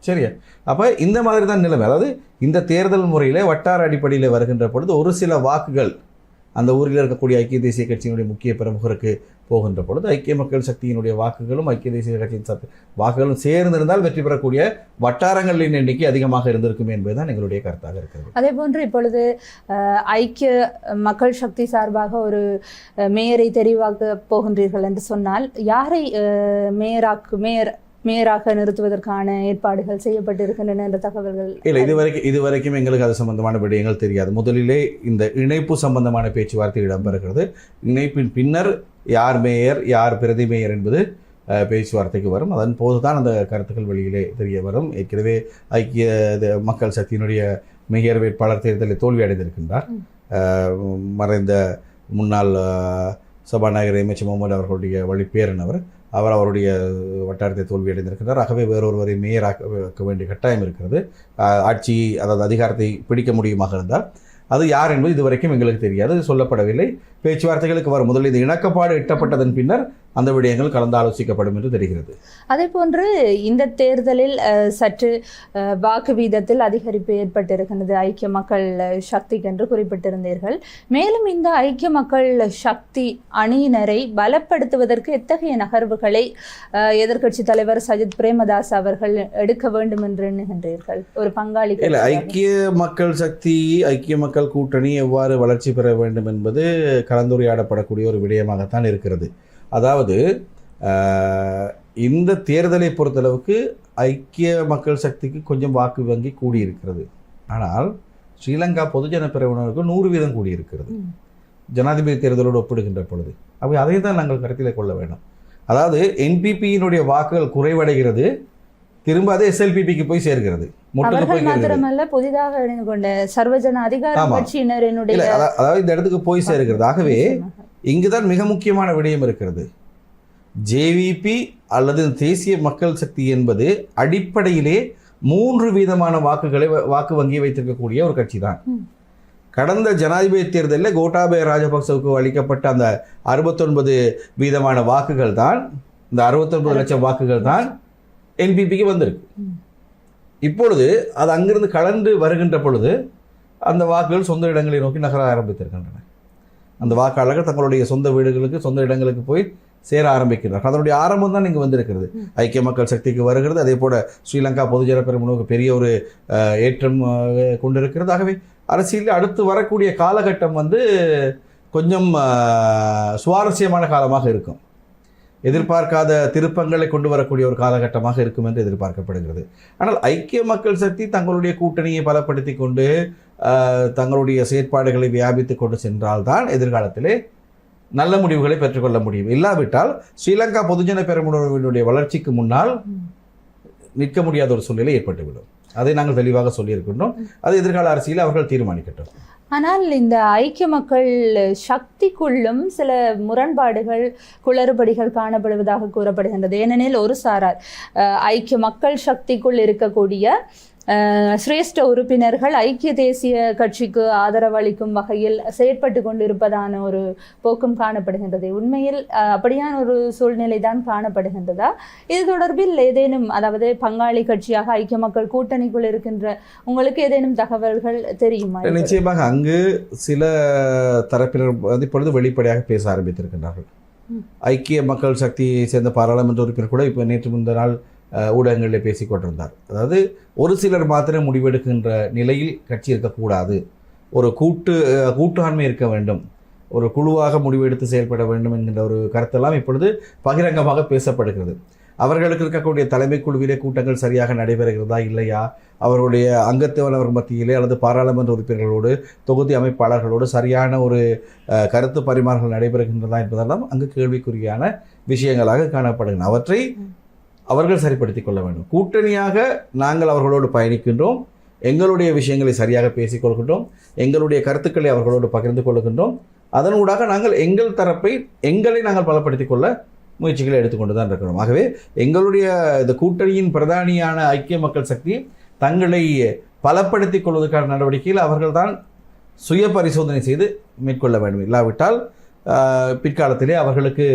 சரியா? அப்போ இந்த மாதிரி தான் நிலைமை. அதாவது இந்த தேர்தல் முறையில் வட்டார அடிப்படையில் வருகின்ற பொழுது ஒரு சில வாக்குகள் அந்த ஊரில் இருக்கக்கூடிய ஐக்கிய தேசிய கட்சியினுடைய முக்கிய பிரமுகருக்கு போகின்ற பொழுது ஐக்கிய மக்கள் சக்தியினுடைய வாக்குகளும் ஐக்கிய தேசிய கட்சியின் வாக்குகளும் சேர்ந்திருந்தால் வெற்றி பெறக்கூடிய வட்டாரங்களின் எண்ணிக்கை அதிகமாக இருந்திருக்கும் என்பதுதான் எங்களுடைய கருத்தாக இருக்கிறது. அதே போன்று இப்பொழுது ஐக்கிய மக்கள் சக்தி சார்பாக ஒரு மேயரை தெரிவாக்க போகின்றீர்கள் என்று சொன்னால் யாரை மேயராக நிறுத்துவதற்கான ஏற்பாடுகள் செய்யப்பட்டிருக்கின்றன என்ற தகவல்கள் இல்லை. இதுவரைக்கும் எங்களுக்கு அது சம்பந்தமான விடயங்கள் தெரியாது. முதலிலே இந்த இணைப்பு சம்பந்தமான பேச்சுவார்த்தை இடம்பெறுகிறது. இணைப்பின் பின்னர் யார் மேயர் யார் பிரதி மேயர் என்பது பேச்சுவார்த்தைக்கு வரும். அதன் போதுதான் அந்த கருத்துக்கள் வெளியிலே தெரிய வரும். ஏற்கனவே ஐக்கிய மக்கள் சக்தியினுடைய மேயர் வேட்பாளர் தேர்தலில் தோல்வி அடைந்திருக்கின்றார். மறைந்த முன்னாள் சபாநாயகர் எம்எச் முகமது அவர்களுடைய வழிப்பேரன் அவர் அவருடைய வட்டாரத்தை தோல்வி அடைந்திருக்கிறார். ஆகவே வேறொருவரை மேயராக்க வேண்டிய கட்டாயம் இருக்கிறது. ஆட்சி அதாவது அதிகாரத்தை பிடிக்க முடியுமாக இருந்தால் அது யார் என்பது இதுவரைக்கும் எங்களுக்கு தெரியாது, சொல்லப்படவில்லை. பேச்சுவார்த்தைகளுக்கு வரும். முதலில் இந்த இணக்கப்பாடு எட்டப்பட்டதன் பின்னர் அந்த விடயங்கள் கலந்து ஆலோசிக்கப்படும் என்று தெரிகிறது. அதே போன்று இந்த தேர்தலில் சற்று வாக்கு வீதத்தில் அதிகரிப்பு ஏற்பட்டிருக்கிறது ஐக்கிய மக்கள் சக்திக்கு என்று குறிப்பிட்டிருந்தீர்கள். மேலும் இந்த ஐக்கிய மக்கள் சக்தி அணியினரை பலப்படுத்துவதற்கு எத்தகைய நகர்வுகளை எதிர்க்கட்சி தலைவர் சஜித் பிரேமதாஸ் அவர்கள் எடுக்க வேண்டும் என்று எண்ணுகின்றீர்கள்? ஒரு பங்காளி ஐக்கிய மக்கள் சக்தி ஐக்கிய மக்கள் கூட்டணி எவ்வாறு வளர்ச்சி பெற வேண்டும் என்பது கலந்துரையாடப்படக்கூடிய ஒரு விடயமாகத்தான் இருக்கிறது. அதாவது இந்த தேர்தலை பொறுத்தளவுக்கு ஐக்கிய மக்கள் சக்திக்கு கொஞ்சம் வாக்கு வங்கி கூடியிருக்கிறது. ஆனால் ஸ்ரீலங்கா பொதுஜன பெரமுனருக்கு 100% கூடியிருக்கிறது. ஜனாதிபதி தேர்தலோடு ஒப்பிடுகின்ற பொழுது. அப்போ அதை தான் நாங்கள் கருத்தில் கொள்ள வேண்டும். அதாவது என்பிபியினுடைய வாக்குகள் குறைவடைகிறது, திரும்ப அதே எஸ்எல்பிபிக்கு போய் சேர்கிறது. அவர்கள் மாத்திரமல்ல, புதிதாக இணைந்து கொண்ட சர்வஜன அதிகார கட்சியினரினுடைய அதாவது இந்த இடத்துக்கு போய் சேர்கிறது. ஆகவே இங்குதான் மிக முக்கியமான விடயம் இருக்கிறது. ஜேவிபி அல்லது தேசிய மக்கள் சக்தி என்பது அடிப்படையிலே 3 வீதமான வாக்கு வங்கியை வைத்திருக்கக்கூடிய ஒரு கட்சி தான். கடந்த ஜனாதிபதி தேர்தலில் கோட்டாபய ராஜபக்சவுக்கு அளிக்கப்பட்ட அந்த 69 வீதமான வாக்குகள் தான், இந்த 69 லட்சம் வாக்குகள் தான் என்பிபிக்கு வந்திருக்கு. இப்பொழுது அது அங்கிருந்து கலந்து வருகின்ற பொழுது அந்த வாக்குகள் சொந்த இடங்களை நோக்கி நகர ஆரம்பித்திருக்கின்றன. அந்த வாக்காளர்கள் தங்களுடைய சொந்த வீடுகளுக்கு, சொந்த இடங்களுக்கு போய் சேர ஆரம்பிக்கிறார்கள். அதனுடைய ஆரம்பம் தான் இங்கு வந்திருக்கிறது. ஐக்கிய மக்கள் சக்திக்கு வருகிறது. அதே போல ஸ்ரீலங்கா பொதுஜன பெரமுனவுக்கு பெரிய ஒரு ஏற்றம் கொண்டிருக்கிறது. ஆகவே அரசியலில் அடுத்து வரக்கூடிய காலகட்டம் கொஞ்சம் சுவாரஸ்யமான காலமாக இருக்கும். எதிர்பார்க்காத திருப்பங்களை கொண்டு வரக்கூடிய ஒரு காலகட்டமாக இருக்கும் என்று எதிர்பார்க்கப்படுகிறது. ஆனால் ஐக்கிய மக்கள் சக்தி தங்களுடைய கூட்டணியை பலப்படுத்தி கொண்டு தங்களுடைய செயற்பாடுகளை வியாபித்து கொண்டு சென்றால்தான் எதிர்காலத்திலே நல்ல முடிவுகளை பெற்றுக்கொள்ள முடியும். இல்லாவிட்டால் ஸ்ரீலங்கா பொதுஜன பெரமுனவினுடைய வளர்ச்சிக்கு முன்னால் நிற்க முடியாத ஒரு சூழ்நிலை ஏற்பட்டுவிடும். அதை நாங்கள் தெளிவாக சொல்லியிருக்கின்றோம். அது எதிர்கால அரசியல் அவர்கள் தீர்மானிக்கட்டும். ஆனால் இந்த ஐக்கிய மக்கள் சக்திக்குள்ளும் சில முரண்பாடுகள், குளறுபடிகள் காணப்படுவதாக கூறப்படுகின்றது. ஏனெனில் ஒரு சாரார் ஐக்கிய மக்கள் சக்திக்குள் இருக்கக்கூடிய சிரேஷ்ட உறுப்பினர்கள் ஐக்கிய தேசிய கட்சிக்கு ஆதரவு அளிக்கும் வகையில் செயற்பட்டு கொண்டிருப்பதான ஒரு போக்கும் காணப்படுகின்றது. உண்மையில் அப்படியான ஒரு சூழ்நிலை தான் காணப்படுகின்றதா? இது தொடர்பில் ஏதேனும், அதாவது பங்காளி கட்சியாக ஐக்கிய மக்கள் கூட்டணிக்குள் இருக்கின்ற உங்களுக்கு ஏதேனும் தகவல்கள் தெரியுமா? நிச்சயமாக அங்கு சில தரப்பினர் இப்பொழுது வெளிப்படையாக பேச ஆரம்பித்திருக்கின்றார்கள். ஐக்கிய மக்கள் சக்தியை சேர்ந்த பாராளுமன்ற உறுப்பினர் கூட இப்போ நேற்று முந்த நாள் ஊடகங்களில் பேசிக்கொண்டிருந்தார். அதாவது ஒரு சிலர் மாத்திரம் முடிவெடுக்கின்ற நிலையில் கட்சி இருக்கக்கூடாது, ஒரு கூட்டாண்மை இருக்க வேண்டும், ஒரு குழுவாக முடிவெடுத்து செயல்பட வேண்டும் என்கின்ற ஒரு கருத்தெல்லாம் இப்பொழுது பகிரங்கமாக பேசப்படுகிறது. அவர்களுக்கு இருக்கக்கூடிய தலைமை குழுவிலே கூட்டங்கள் சரியாக நடைபெறுகிறதா இல்லையா, அவருடைய அங்கத்தவர்கள் மத்தியிலே அல்லது பாராளுமன்ற உறுப்பினர்களோடு, தொகுதி அமைப்பாளர்களோடு சரியான ஒரு கருத்து பரிமாறல்கள் நடைபெறுகின்றதா என்பதெல்லாம் அங்கு கேள்விக்குறியான விஷயங்களாக காணப்படுகின்றன. அவற்றை அவர்கள் சரிப்படுத்திக் கொள்ள வேண்டும். கூட்டணியாக நாங்கள் அவர்களோடு பயணிக்கின்றோம், எங்களுடைய விஷயங்களை சரியாக பேசிக்கொள்கின்றோம், எங்களுடைய கருத்துக்களை அவர்களோடு பகிர்ந்து கொள்கின்றோம். அதனூடாக நாங்கள் எங்கள் தரப்பை நாங்கள் பலப்படுத்திக் கொள்ள முயற்சிகளை எடுத்துக்கொண்டு தான் இருக்கிறோம். ஆகவே எங்களுடைய இந்த கூட்டணியின் பிரதானியான ஐக்கிய மக்கள் சக்தி தங்களை பலப்படுத்திக் கொள்வதற்கான நடவடிக்கையில் அவர்கள்தான் சுய பரிசோதனை செய்து மேற்கொள்ள வேண்டும். இல்லாவிட்டால் பிற்காலத்திலே அவர்களுக்கு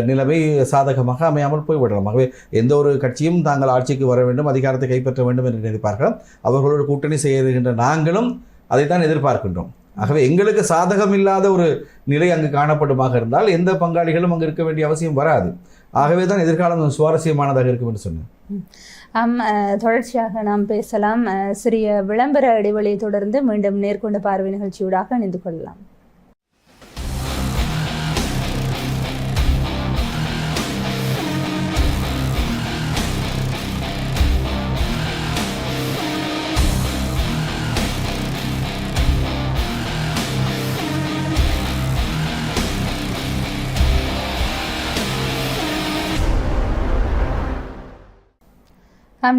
நிலைமை சாதகமாக அமையாமல் போய்விடலாம். ஆகவே எந்த ஒரு கட்சியும் தாங்கள் ஆட்சிக்கு வர வேண்டும், அதிகாரத்தை கைப்பற்ற வேண்டும் என்று நினைப்பார்கள். அவர்களோடு கூட்டணி செய்கின்ற நாங்களும் அதைத்தான் எதிர்பார்க்கின்றோம். ஆகவே எங்களுக்கு சாதகம் இல்லாத ஒரு நிலை அங்கு காணப்படுமாக இருந்தால் எந்த பங்காளிகளும் அங்கு இருக்க வேண்டிய அவசியம் வராது. ஆகவே தான் எதிர்காலம் சுவாரஸ்யமானதாக இருக்கும் என்று சொன்னேன். தொடர்ச்சியாக நாம் பேசலாம். சிறிய விளம்பர இடைவெளியை தொடர்ந்து மீண்டும் நேர்கொண்ட பார்வை நிகழ்ச்சியூடாக இணைந்து கொள்ளலாம்.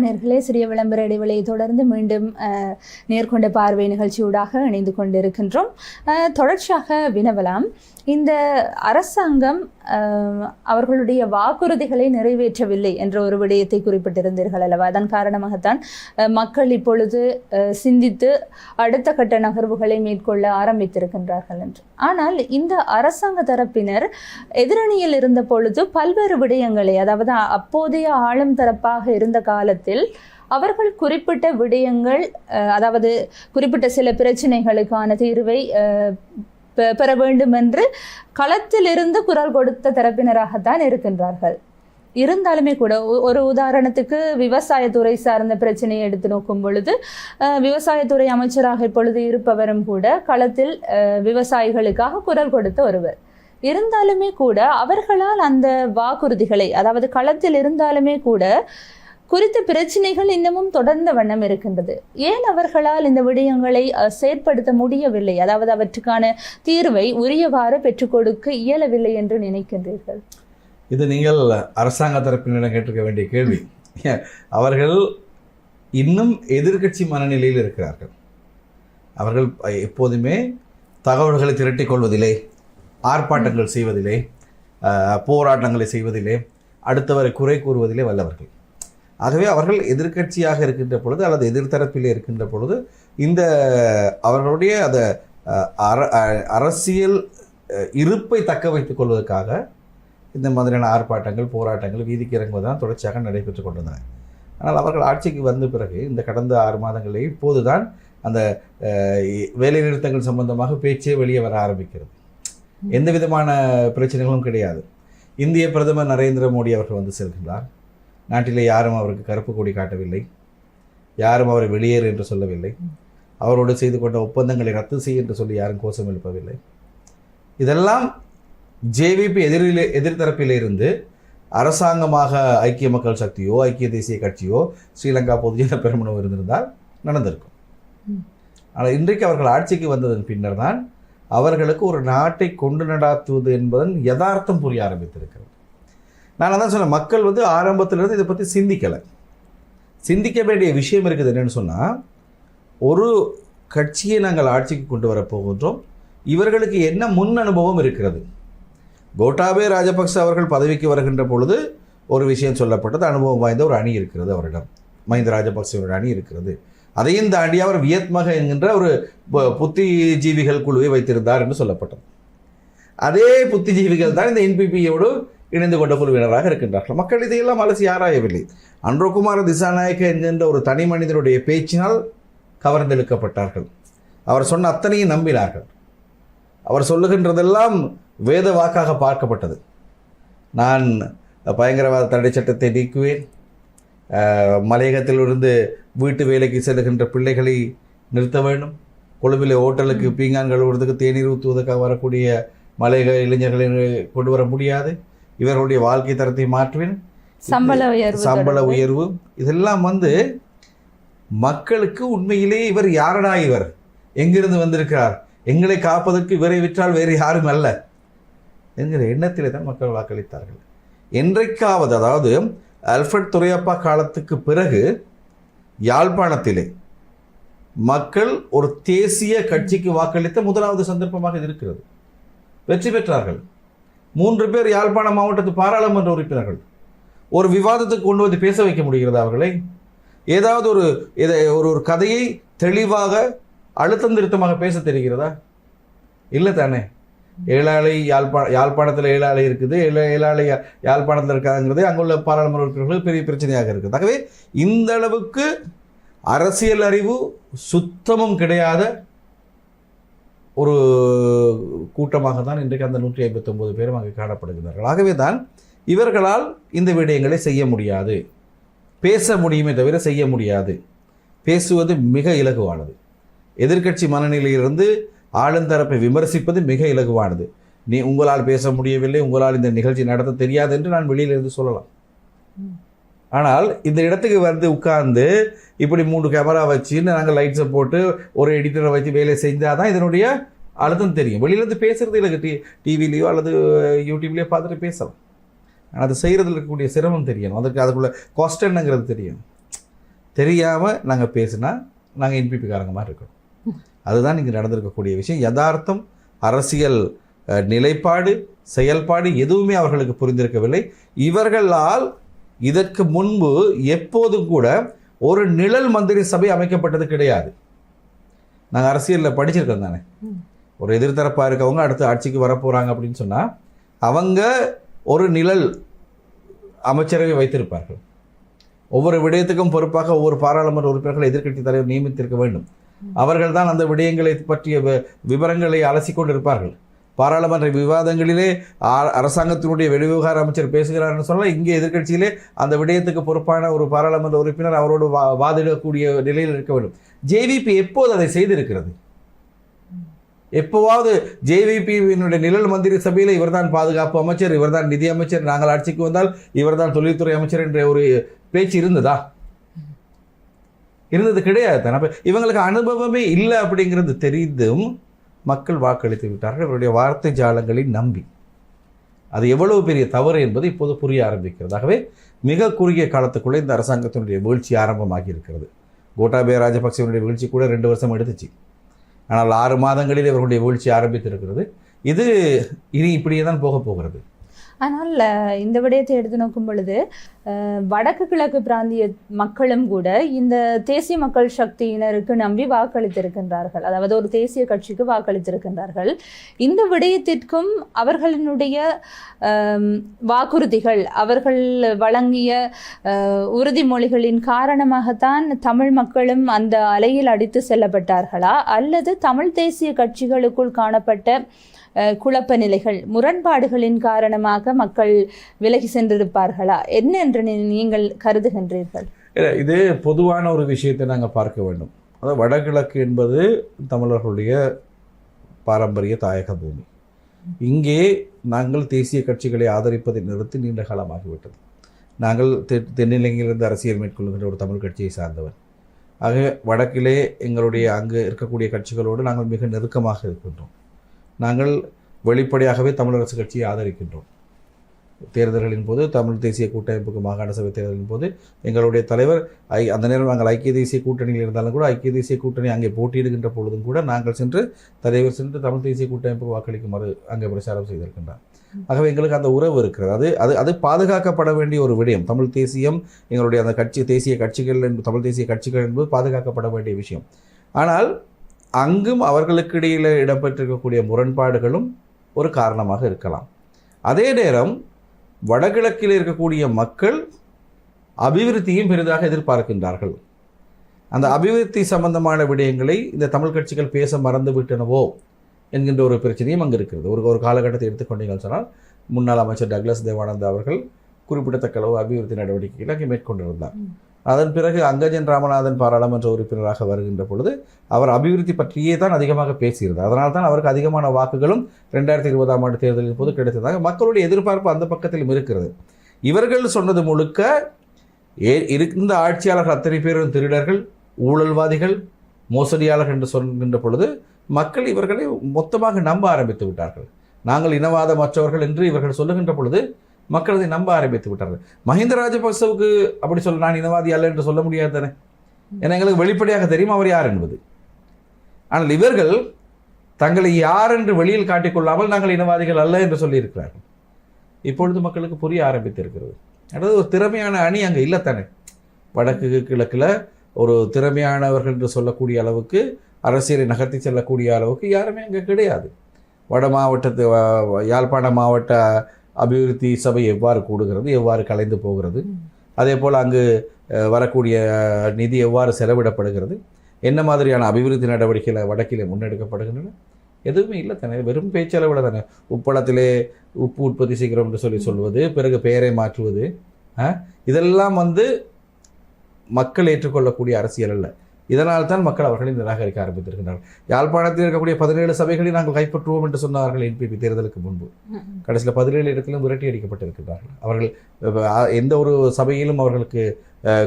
நேர்களே, சிறிய விளம்பர இடைவெளியை தொடர்ந்து மீண்டும் நேர்கொண்ட பார்வை நிகழ்ச்சியூடாக இணைந்து கொண்டிருக்கின்றோம். தொடர்ச்சியாக வினவலாம், இந்த அரசாங்கம் அவர்களுடைய வாக்குறுதிகளை நிறைவேற்றவில்லை என்ற ஒரு விடயத்தை குறிப்பிட்டிருந்தீர்கள் அல்லவா? அதன் காரணமாகத்தான் மக்கள் இப்பொழுது சிந்தித்து அடுத்த கட்ட நகர்வுகளை மேற்கொள்ள ஆரம்பித்திருக்கின்றார்கள் என்று. ஆனால் இந்த அரசாங்க தரப்பினர் எதிரணியில் இருந்த பொழுது பல்வேறு விடயங்களை, அதாவது அப்போதைய ஆளும் தரப்பாக இருந்த காலத்தில் அவர்கள் குறிப்பிட்ட விடயங்கள், அதாவது குறிப்பிட்ட சில பிரச்சனைகளுக்கான தீர்வை பெற வேண்டும் என்று களத்திலிருந்து குரல் கொடுத்த தரப்பினராகத்தான் இருக்கின்றார்கள். இருந்தாலுமே கூட ஒரு உதாரணத்துக்கு விவசாயத்துறை சார்ந்த பிரச்சனையை எடுத்து நோக்கும் பொழுது விவசாயத்துறை அமைச்சராக இப்பொழுது இருப்பவரும் கூட களத்தில் விவசாயிகளுக்காக குரல் கொடுத்த ஒருவர். இருந்தாலுமே கூட அவர்களால் அந்த வாக்குறுதிகளை, அதாவது களத்தில் இருந்தாலுமே கூட குறித்த பிரச்சனைகள் இன்னமும் தொடர்ந்த வண்ணம் இருக்கின்றது. ஏன் அவர்களால் இந்த விடயங்களை செயற்படுத்த முடியவில்லை, அதாவது அவற்றுக்கான தீர்வை உரியவாறு பெற்றுக் கொடுக்க இயலவில்லை என்று நினைக்கின்றீர்கள்? இது நீங்கள் அரசாங்க தரப்பினரிடம் கேட்டிருக்க வேண்டிய கேள்வி. அவர்கள் இன்னும் எதிர்க்கட்சி மனநிலையில் இருக்கிறார்கள். அவர்கள் எப்போதுமே தகவல்களை திரட்டிக் கொள்வதிலே, ஆர்ப்பாட்டங்கள் செய்வதிலே, போராட்டங்களை செய்வதிலே, அடுத்தவரை குறை கூறுவதிலே வல்லவர்கள். ஆகவே அவர்கள் எதிர்க்கட்சியாக இருக்கின்ற பொழுது அல்லது எதிர்த்தரப்பிலே இருக்கின்ற பொழுது இந்த அவர்களுடைய அந்த அரசியல் இருப்பை தக்க வைத்துக் கொள்வதற்காக இந்த மாதிரியான ஆர்ப்பாட்டங்கள், போராட்டங்கள், வீதிக்கு இறங்குவதுதான் தொடர்ச்சியாக நடைபெற்று கொண்டிருந்தன. ஆனால் அவர்கள் ஆட்சிக்கு வந்த பிறகு இந்த கடந்த 6 மாதங்களில் இப்போதுதான் அந்த வேலைநிறுத்தங்கள் சம்பந்தமாக பேச்சே வெளியே வர ஆரம்பிக்கிறது. எந்த விதமான பிரச்சனைகளும் கிடையாது. இந்திய பிரதமர் நரேந்திர மோடி அவர்கள் வந்து செல்கின்றார். நாட்டிலே யாரும் அவருக்கு கருப்பு கொடி காட்டவில்லை, யாரும் அவரை வெளியேறு என்று சொல்லவில்லை, அவரோடு செய்து கொண்ட ஒப்பந்தங்களை ரத்து செய்ய என்று சொல்லி யாரும் கோஷம் எழுப்பவில்லை. இதெல்லாம் ஜேவிபி எதிர்த்தரப்பிலிருந்து அரசாங்கமாக ஐக்கிய மக்கள் சக்தியோ, ஐக்கிய தேசிய கட்சியோ, ஸ்ரீலங்கா பொதுஜன பெரமுனவோ இருந்திருந்தால் நடந்திருக்கும். ஆனால் இன்றைக்கு அவர்கள் ஆட்சிக்கு வந்ததன் பின்னர் தான் அவர்களுக்கு ஒரு நாட்டை கொண்டு நடாத்துவது என்பதன் யதார்த்தம் புரிய ஆரம்பித்திருக்கிறது. நான் அதான் சொன்னேன், மக்கள் வந்து ஆரம்பத்திலிருந்து இதை பற்றி சிந்திக்கலை. சிந்திக்க வேண்டிய விஷயம் இருக்குது. என்னென்னு சொன்னால், ஒரு கட்சியை நாங்கள் ஆட்சிக்கு கொண்டு வரப்போகின்றோம், இவர்களுக்கு என்ன முன் அனுபவம் இருக்கிறது. கோட்டாபே ராஜபக்ச அவர்கள் பதவிக்கு வருகின்ற பொழுது ஒரு விஷயம் சொல்லப்பட்டது, அனுபவம் வாய்ந்த ஒரு அணி இருக்கிறது அவரிடம், மஹிந்த ராஜபக்சேவோட அணி இருக்கிறது. அதையும் தாண்டி அவர் வியத்மக என்கின்ற ஒரு புத்திஜீவிகள் குழுவை வைத்திருந்தார் என்று சொல்லப்பட்டது. அதே புத்திஜீவிகள் தான் இந்த என்பிபியோடு இணைந்து கொண்ட குழுவினராக இருக்கின்றார்கள். மக்கள் இதையெல்லாம் அலசி ஆராயவில்லை. அன்றோகுமார திசாநாயக்க என்கின்ற ஒரு தனி மனிதனுடைய பேச்சினால் கவர்ந்தெழுக்கப்பட்டார்கள். அவர் சொன்ன அத்தனையும் நம்பினார்கள். அவர் சொல்லுகின்றதெல்லாம் வேத வாக்காக பார்க்கப்பட்டது. நான் பயங்கரவாத தடை சட்டத்தை நீக்குவேன், மலையகத்திலிருந்து வீட்டு வேலைக்கு செல்கின்ற பிள்ளைகளை நிறுத்த வேண்டும், கொழும்பில் ஹோட்டலுக்கு பீங்கான் கழுவுறதுக்கு தேநீர் ஊற்றுவதற்காக வரக்கூடிய மலையக இளைஞர்களை கொண்டு வர முடியாது, இவர்களுடைய வாழ்க்கை தரத்தை மாற்றுவேன், சம்பள உயர்வு, இதெல்லாம் வந்து மக்களுக்கு உண்மையிலே இவர் யாரடா, இவர் எங்கிருந்து வந்திருக்கிறார், எங்களை காப்பதற்கு இவரை விற்றால் வேறு யாரும் அல்ல என்கிற எண்ணத்திலே தான் மக்கள் வாக்களித்தார்கள். என்றைக்காவது, அதாவது அல்ஃபிரட் துரையப்பா காலத்துக்கு பிறகு யாழ்ப்பாணத்திலே மக்கள் ஒரு தேசிய கட்சிக்கு வாக்களித்த முதலாவது சந்தர்ப்பமாக இது இருக்கிறது. வெற்றி பெற்றார்கள். 3 பேர் யாழ்ப்பாண மாவட்டத்து பாராளுமன்ற உறுப்பினர்கள். ஒரு விவாதத்துக்கு கொண்டு வந்து பேச வைக்க முடிகிறது அவர்களை? ஏதாவது ஒரு கதையை தெளிவாக அழுத்தம் திருத்தமாக பேச தெரிகிறதா? இல்லை தானே. ஏழாலை யாழ்ப்பாணத்தில் ஏழாலை இருக்குது, ஏழாலை யாழ்ப்பாணத்தில் இருக்காங்கிறது அங்குள்ள பாராளுமன்ற உறுப்பினர்களுக்கு பெரிய பிரச்சனையாக இருக்குது. ஆகவே இந்த அளவுக்கு அரசியல் அறிவு சுத்தமும் கிடையாத ஒரு கூட்டமாக தான் இன்றைக்கு அந்த 159 பேரும் அங்கே காணப்படுகிறார்கள். ஆகவே தான் இவர்களால் இந்த விடயங்களை செய்ய முடியாது. பேச முடியுமே தவிர செய்ய முடியாது. பேசுவது மிக இலகுவானது. எதிர்க்கட்சி மனநிலையிலிருந்து ஆளுந்தரப்பை விமர்சிப்பது மிக இலகுவானது. உங்களால் பேச முடியவில்லை, உங்களால் இந்த நிகழ்ச்சி நடத்த தெரியாது என்று நான் வெளியிலிருந்து சொல்லலாம். ஆனால் இந்த இடத்துக்கு வந்து உட்கார்ந்து இப்படி 3 கேமரா வச்சு நாங்கள் லைட்ஸை போட்டு ஒரு எடிட்டரை வச்சு வேலை செஞ்சால் தான் இதனுடைய அழுத்தம் தெரியும். வெளியிலேருந்து பேசுகிறது இல்லை, டிவிலேயோ அல்லது யூடியூப்லேயோ பார்த்துட்டு பேசலாம். ஆனால் அது செய்கிறதுல இருக்கக்கூடிய சிரமம் தெரியணும். அதுக்குள்ள காஸ்ட் என்னங்கிறது தெரியணும். தெரியாமல் நாங்கள் பேசினா நாங்கள் என்பிபிக்காரங்க மாதிரி இருக்கணும். அதுதான் இங்கே நடந்திருக்கக்கூடிய விஷயம். யதார்த்தம், அரசியல் நிலைப்பாடு, செயல்பாடு எதுவுமே அவர்களுக்கு புரிந்திருக்கவில்லை. இவர்களால் இதற்கு முன்பு எப்போதும் கூட ஒரு நிழல் மந்திரி சபை அமைக்கப்பட்டது கிடையாது. நாங்கள் அரசியலில் படிச்சிருக்கோம் தானே. ஒரு எதிர்த்தரப்பாக இருக்கவங்க அடுத்து ஆட்சிக்கு வரப்போகிறாங்க அப்படின்னு சொன்னால் அவங்க ஒரு நிழல் அமைச்சரவை வைத்திருப்பார்கள். ஒவ்வொரு விடயத்துக்கும் பொறுப்பாக ஒவ்வொரு பாராளுமன்ற உறுப்பினர்கள் எதிர்க்கட்சி தலைவர் நியமித்திருக்க வேண்டும். அவர்கள் தான் அந்த விடயங்களை பற்றிய விவரங்களை அலசிக்கொண்டிருப்பார்கள். பாராளுமன்ற விவாதங்களிலே அரசாங்கத்தினுடைய வெளிவிவகார அமைச்சர் பேசுகிறார்னு சொன்னால் இங்கே எதிர்க்கட்சியிலே அந்த விடயத்துக்கு பொறுப்பான ஒரு பாராளுமன்ற உறுப்பினர் அவரோடு வாதிடக்கூடிய நிலையில் இருக்க வேண்டும். ஜேவிபி எப்போது அதை செய்திருக்கிறது? எப்போவாவது ஜேவிபியினுடைய நிழல் மந்திரி சபையில் இவர்தான் பாதுகாப்பு அமைச்சர், இவர்தான் நிதி அமைச்சர், நாங்கள் ஆட்சிக்கு வந்தால் இவர்தான் தொழில்துறை அமைச்சர் என்ற ஒரு பேச்சு இருந்ததா? இருந்தது கிடையாது தானே. அப்போ இவங்களுக்கு அனுபவமே இல்லை அப்படிங்கிறது தெரிந்தும் மக்கள் வாக்களித்து விட்டார்கள் இவருடைய வார்த்தை ஜாலங்களை நம்பி. அது எவ்வளவு பெரிய தவறு என்பது இப்போது புரிய ஆரம்பிக்கிறது. ஆகவே மிக குறுகிய காலத்துக்குள்ளே இந்த அரசாங்கத்தினுடைய வீழ்ச்சி ஆரம்பமாகி இருக்கிறது. கோட்டாபய ராஜபக்சேவனுடைய வீழ்ச்சி கூட 2 வருஷம் எடுத்துச்சு. ஆனால் 6 மாதங்களில் இவர்களுடைய வீழ்ச்சி ஆரம்பித்திருக்கிறது. இது இனி இப்படியே தான் போக போகிறது. ஆனால் இந்த விடயத்தை எடுத்து நோக்கும் பொழுது வடக்கு கிழக்கு பிராந்திய மக்களும் கூட இந்த தேசிய மக்கள் சக்தியினருக்கு நம்பி வாக்களித்திருக்கின்றார்கள், அதாவது ஒரு தேசிய கட்சிக்கு வாக்களித்திருக்கின்றார்கள். இந்த விடயத்திற்கும் அவர்களுடைய வாக்குறுதிகள், அவர்கள் வழங்கிய உறுதிமொழிகளின் காரணமாகத்தான் தமிழ் மக்களும் அந்த அலையில் அடித்து செல்லப்பட்டார்களா, அல்லது தமிழ் தேசிய கட்சிகளுக்குள் காணப்பட்ட குழப்ப நிலைகள், முரண்பாடுகளின் காரணமாக மக்கள் விலகி சென்றிருப்பார்களா? என்ன என்று நீங்கள் கருதுகின்றீர்கள்? இது பொதுவான ஒரு விஷயத்தை நாங்கள் பார்க்க வேண்டும். அதாவது வடகிழக்கு என்பது தமிழர்களுடைய பாரம்பரிய தாயக பூமி. இங்கே நாங்கள் தேசிய கட்சிகளை ஆதரிப்பதை நிறுத்தி நீண்ட காலமாகிவிட்டது. நாங்கள் தென்னிலங்கையிலிருந்து அரசியல் மேற்கொள்கின்ற ஒரு தமிழ் கட்சியை சார்ந்தவர். ஆக வடக்கிலே எங்களுடைய அங்கு இருக்கக்கூடிய கட்சிகளோடு நாங்கள் மிக நெருக்கமாக இருக்கின்றோம். நாங்கள் வெளிப்படையாகவே தமிழரசு கட்சியை ஆதரிக்கின்றோம். தேர்தல்களின் போது தமிழ் தேசிய கூட்டமைப்புக்கு மாகாண சபை தேர்தலின் போது எங்களுடைய தலைவர் அந்த நேரம் நாங்கள் ஐக்கிய தேசிய கூட்டணியில் இருந்தாலும் கூட ஐக்கிய தேசிய கூட்டணி அங்கே போட்டியிடுகின்ற பொழுதும் கூட நாங்கள் தலைவர் சென்று தமிழ் தேசிய கூட்டமைப்புக்கு வாக்களிக்குமாறு அங்கே பிரச்சாரம் செய்திருக்கின்றார். ஆகவே எங்களுக்கு அந்த உறவு இருக்கிறது. அது பாதுகாக்கப்பட வேண்டிய ஒரு விடயம். தமிழ் தேசியம் எங்களுடைய அந்த தேசிய கட்சிகள் தமிழ் தேசிய கட்சிகள் என்பது பாதுகாக்கப்பட வேண்டிய விஷயம். ஆனால் அங்கும் அவர்களுக்கு இடையில் இடம்பெற்றிருக்கக்கூடிய முரண்பாடுகளும் ஒரு காரணமாக இருக்கலாம். அதே நேரம் வடகிழக்கில் இருக்கக்கூடிய மக்கள் அபிவிருத்தியும் பெரிதாக எதிர்பார்க்கின்றார்கள். அந்த அபிவிருத்தி சம்பந்தமான விடயங்களை இந்த தமிழ் கட்சிகள் பேச மறந்து விட்டனவோ என்கின்ற ஒரு பிரச்சனையும் அங்கு இருக்கிறது. ஒரு காலகட்டத்தை எடுத்துக்கொண்டீங்கன்னு சொன்னால் முன்னாள் அமைச்சர் டக்ளஸ் தேவானந்தா அவர்கள் குறிப்பிடத்தக்க அளவு அபிவிருத்தி நடவடிக்கைகளை அங்கே மேற்கொண்டிருந்தார். அதன் பிறகு அங்கஜன் ராமநாதன் பாராளுமன்ற உறுப்பினராக வருகின்ற பொழுது அவர் அபிவிருத்தி பற்றியே தான் அதிகமாக பேசியிருந்தார். அதனால் தான் அவருக்கு அதிகமான வாக்குகளும் 2020ஆம் ஆண்டு தேர்தலின் போது கிடைத்ததாக மக்களுடைய எதிர்பார்ப்பு அந்த பக்கத்திலும் இருக்கிறது. இவர்கள் சொன்னது முழுக்க இருந்த ஆட்சியாளர்கள் அத்தனை பேரும் திருடர்கள், ஊழல்வாதிகள், மோசடியாளர்கள் என்று சொல்கின்ற பொழுது மக்கள் இவர்களை மொத்தமாக நம்ப ஆரம்பித்து விட்டார்கள். நாங்கள் இனவாதமற்றவர்கள் என்று இவர்கள் சொல்லுகின்ற பொழுது மக்கள் அதை நம்ப ஆரம்பித்து விட்டார்கள். மஹிந்த ராஜபக்சவுக்கு அப்படி சொல்ல நான் இனவாதி அல்ல என்று சொல்ல முடியாது தானே. ஏன்னா எங்களுக்கு வெளிப்படையாக தெரியும் அவர் யார் என்பது. ஆனால் இவர்கள் தங்களை யார் என்று வெளியில் காட்டிக்கொள்ளாமல் நாங்கள் இனவாதிகள் அல்ல என்று சொல்லியிருக்கிறார்கள். இப்பொழுது மக்களுக்கு புரிய ஆரம்பித்திருக்கிறது. அதாவது ஒரு திறமையான அணி அங்கே இல்லைத்தானே. வடக்கு கிழக்கில் ஒரு திறமையானவர்கள் என்று சொல்லக்கூடிய அளவுக்கு, அரசியலை நகர்த்தி செல்லக்கூடிய அளவுக்கு யாருமே அங்கே கிடையாது. வட மாவட்டத்து யாழ்ப்பாண மாவட்ட அபிவிருத்தி சபை எவ்வாறு கூடுகிறது, எவ்வாறு கலைந்து போகிறது, அதே போல் அங்கு வரக்கூடிய நிதி எவ்வாறு செலவிடப்படுகிறது, என்ன மாதிரியான அபிவிருத்தி நடவடிக்கைகள் வடக்கிலே முன்னெடுக்கப்படுகின்றன, எதுவுமே இல்லை தானே. வெறும் பேச்சளவில் தானே. உப்பளத்திலே உப்பு உற்பத்தி செய்கிறோம் என்று சொல்வது, பிறகு பெயரை மாற்றுவது, இதெல்லாம் மக்கள் ஏற்றுக்கொள்ளக்கூடிய அரசியல் அல்ல. இதனால் தான் மக்கள் அவர்களை நிராகரிக்க ஆரம்பித்திருக்கிறார்கள். யாழ்ப்பாணத்தில் இருக்கக்கூடிய 17 சபைகளை நாங்கள் கைப்பற்றுவோம் என்று சொன்னார்கள் என்பிபி தேர்தலுக்கு முன்பு. கடைசியில் 17 இடத்திலும் விரட்டி அடிக்கப்பட்டிருக்கிறார்கள். அவர்கள் எந்த ஒரு சபையிலும் அவர்களுக்கு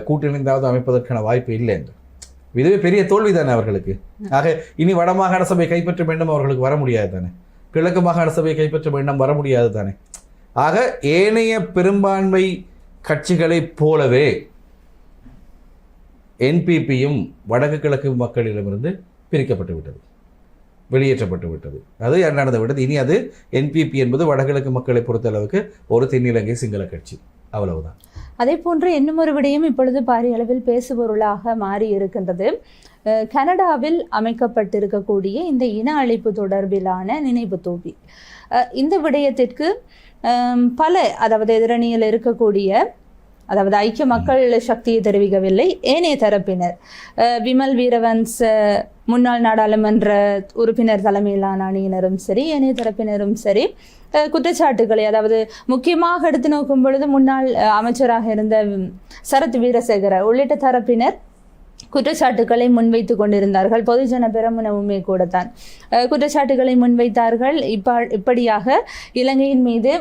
கூட்டணிந்தாவது அமைப்பதற்கான வாய்ப்பு இல்லை என்று. இதுவே பெரிய தோல்வி தானே அவர்களுக்கு. ஆக இனி வடமாகாண சபை கைப்பற்ற வேண்டும் அவர்களுக்கு வர முடியாது தானே. கிழக்கு மாகாண சபையை கைப்பற்ற வேண்டும் வர முடியாது தானே. ஆக ஏனைய பெரும்பான்மை கட்சிகளைப் போலவே என்பிபியும் வடக்கு கிழக்கு மக்களிடமிருந்து பிரிக்கப்பட்டு விட்டது, வெளியேற்றப்பட்டு விட்டது. அது நடந்து விட்டது. இனி அது என்பிபி என்பது வடகிழக்கு மக்களை பொறுத்த அளவுக்கு ஒரு தென்னிலங்கை சிங்கள கட்சி, அவ்வளவுதான். அதே போன்று இன்னும் ஒரு விடயம் இப்பொழுது பாரிய அளவில் பேசுபொருளாக மாறி இருக்கின்றது. கனடாவில் அமைக்கப்பட்டிருக்கக்கூடிய இந்த இன அழிப்பு தொடர்பிலான நினைவு தூபி, இந்த விடயத்திற்கு பல, அதாவது எதிரணியில் இருக்கக்கூடிய, அதாவது ஐக்கிய மக்கள் சக்தியை தெரிவிக்கவில்லை, ஏனைய தரப்பினர், விமல் வீரவன்ஸ் முன்னாள் நாடாளுமன்ற உறுப்பினர் தலைமையிலான அணியினரும் சரி, ஏனைய தரப்பினரும் சரி, குற்றச்சாட்டுகளை, அதாவது முக்கியமாக எடுத்து நோக்கும் பொழுது முன்னாள் அமைச்சராக இருந்த சரத் வீரசேகர உள்ளிட்ட தரப்பினர் குற்றச்சாட்டுகளை முன்வைத்து கொண்டிருந்தார்கள். பொதுஜன பெரமுனவுமே கூடத்தான் குற்றச்சாட்டுகளை முன்வைத்தார்கள். இப்படியாக இலங்கையின் மீது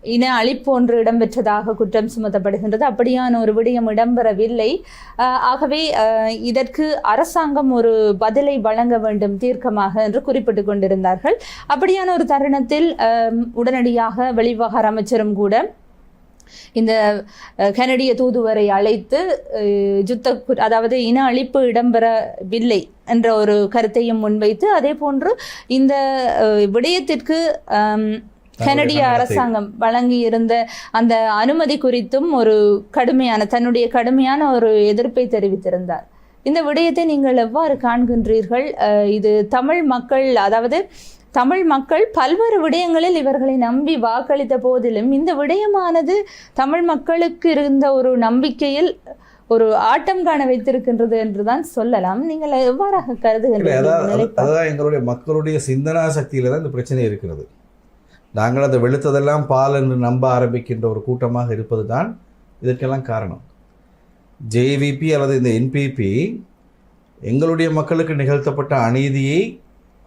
இன அழிப்பு ஒன்று இடம்பெற்றதாக குற்றம் சுமத்தப்படுகின்றது. அப்படியான ஒரு விடயம் இடம்பெறவில்லை. ஆகவே இதற்கு அரசாங்கம் ஒரு பதிலை வழங்க வேண்டும் தீர்க்கமாக என்று குறிப்பிட்டு கொண்டிருந்தார்கள். அப்படியான ஒரு தருணத்தில் உடனடியாக வெளிவிவகார அமைச்சரும் கூட இந்த கனடிய தூதுவரை அழைத்து அதாவது இன அழிப்பு இடம்பெறவில்லை என்ற ஒரு கருத்தையும் முன்வைத்து, அதே போன்று இந்த விடயத்திற்கு கனடிய அரசாங்கம் வழங்கி இருந்த அந்த அனுமதி குறித்தும் ஒரு தன்னுடைய கடுமையான ஒரு எதிர்ப்பை தெரிவித்திருந்தார். இந்த விடயத்தை நீங்கள் எவ்வாறு காண்கின்றீர்கள்? இது தமிழ் மக்கள், அதாவது தமிழ் மக்கள் பல்வேறு விடயங்களில் இவர்களை நம்பி வாக்களித்த போதிலும் இந்த விடயமானது தமிழ் மக்களுக்கு இருந்த ஒரு நம்பிக்கையில் ஒரு ஆட்டம் காண வைத்திருக்கின்றது என்றுதான் சொல்லலாம். நீங்கள் எவ்வாறாக கருதுகின்றீர்கள்? அதான் எங்களுடைய மக்களுடைய சிந்தனா சக்தியில தான் இந்த பிரச்சனை இருக்கிறது. நாங்கள் அதை வெளுத்ததெல்லாம் பால் என்று நம்ப ஆரம்பிக்கின்ற ஒரு கூட்டமாக இருப்பது தான் இதற்கெல்லாம் காரணம். ஜேவிபி அல்லது இந்த என்பிபி எங்களுடைய மக்களுக்கு நிகழ்த்தப்பட்ட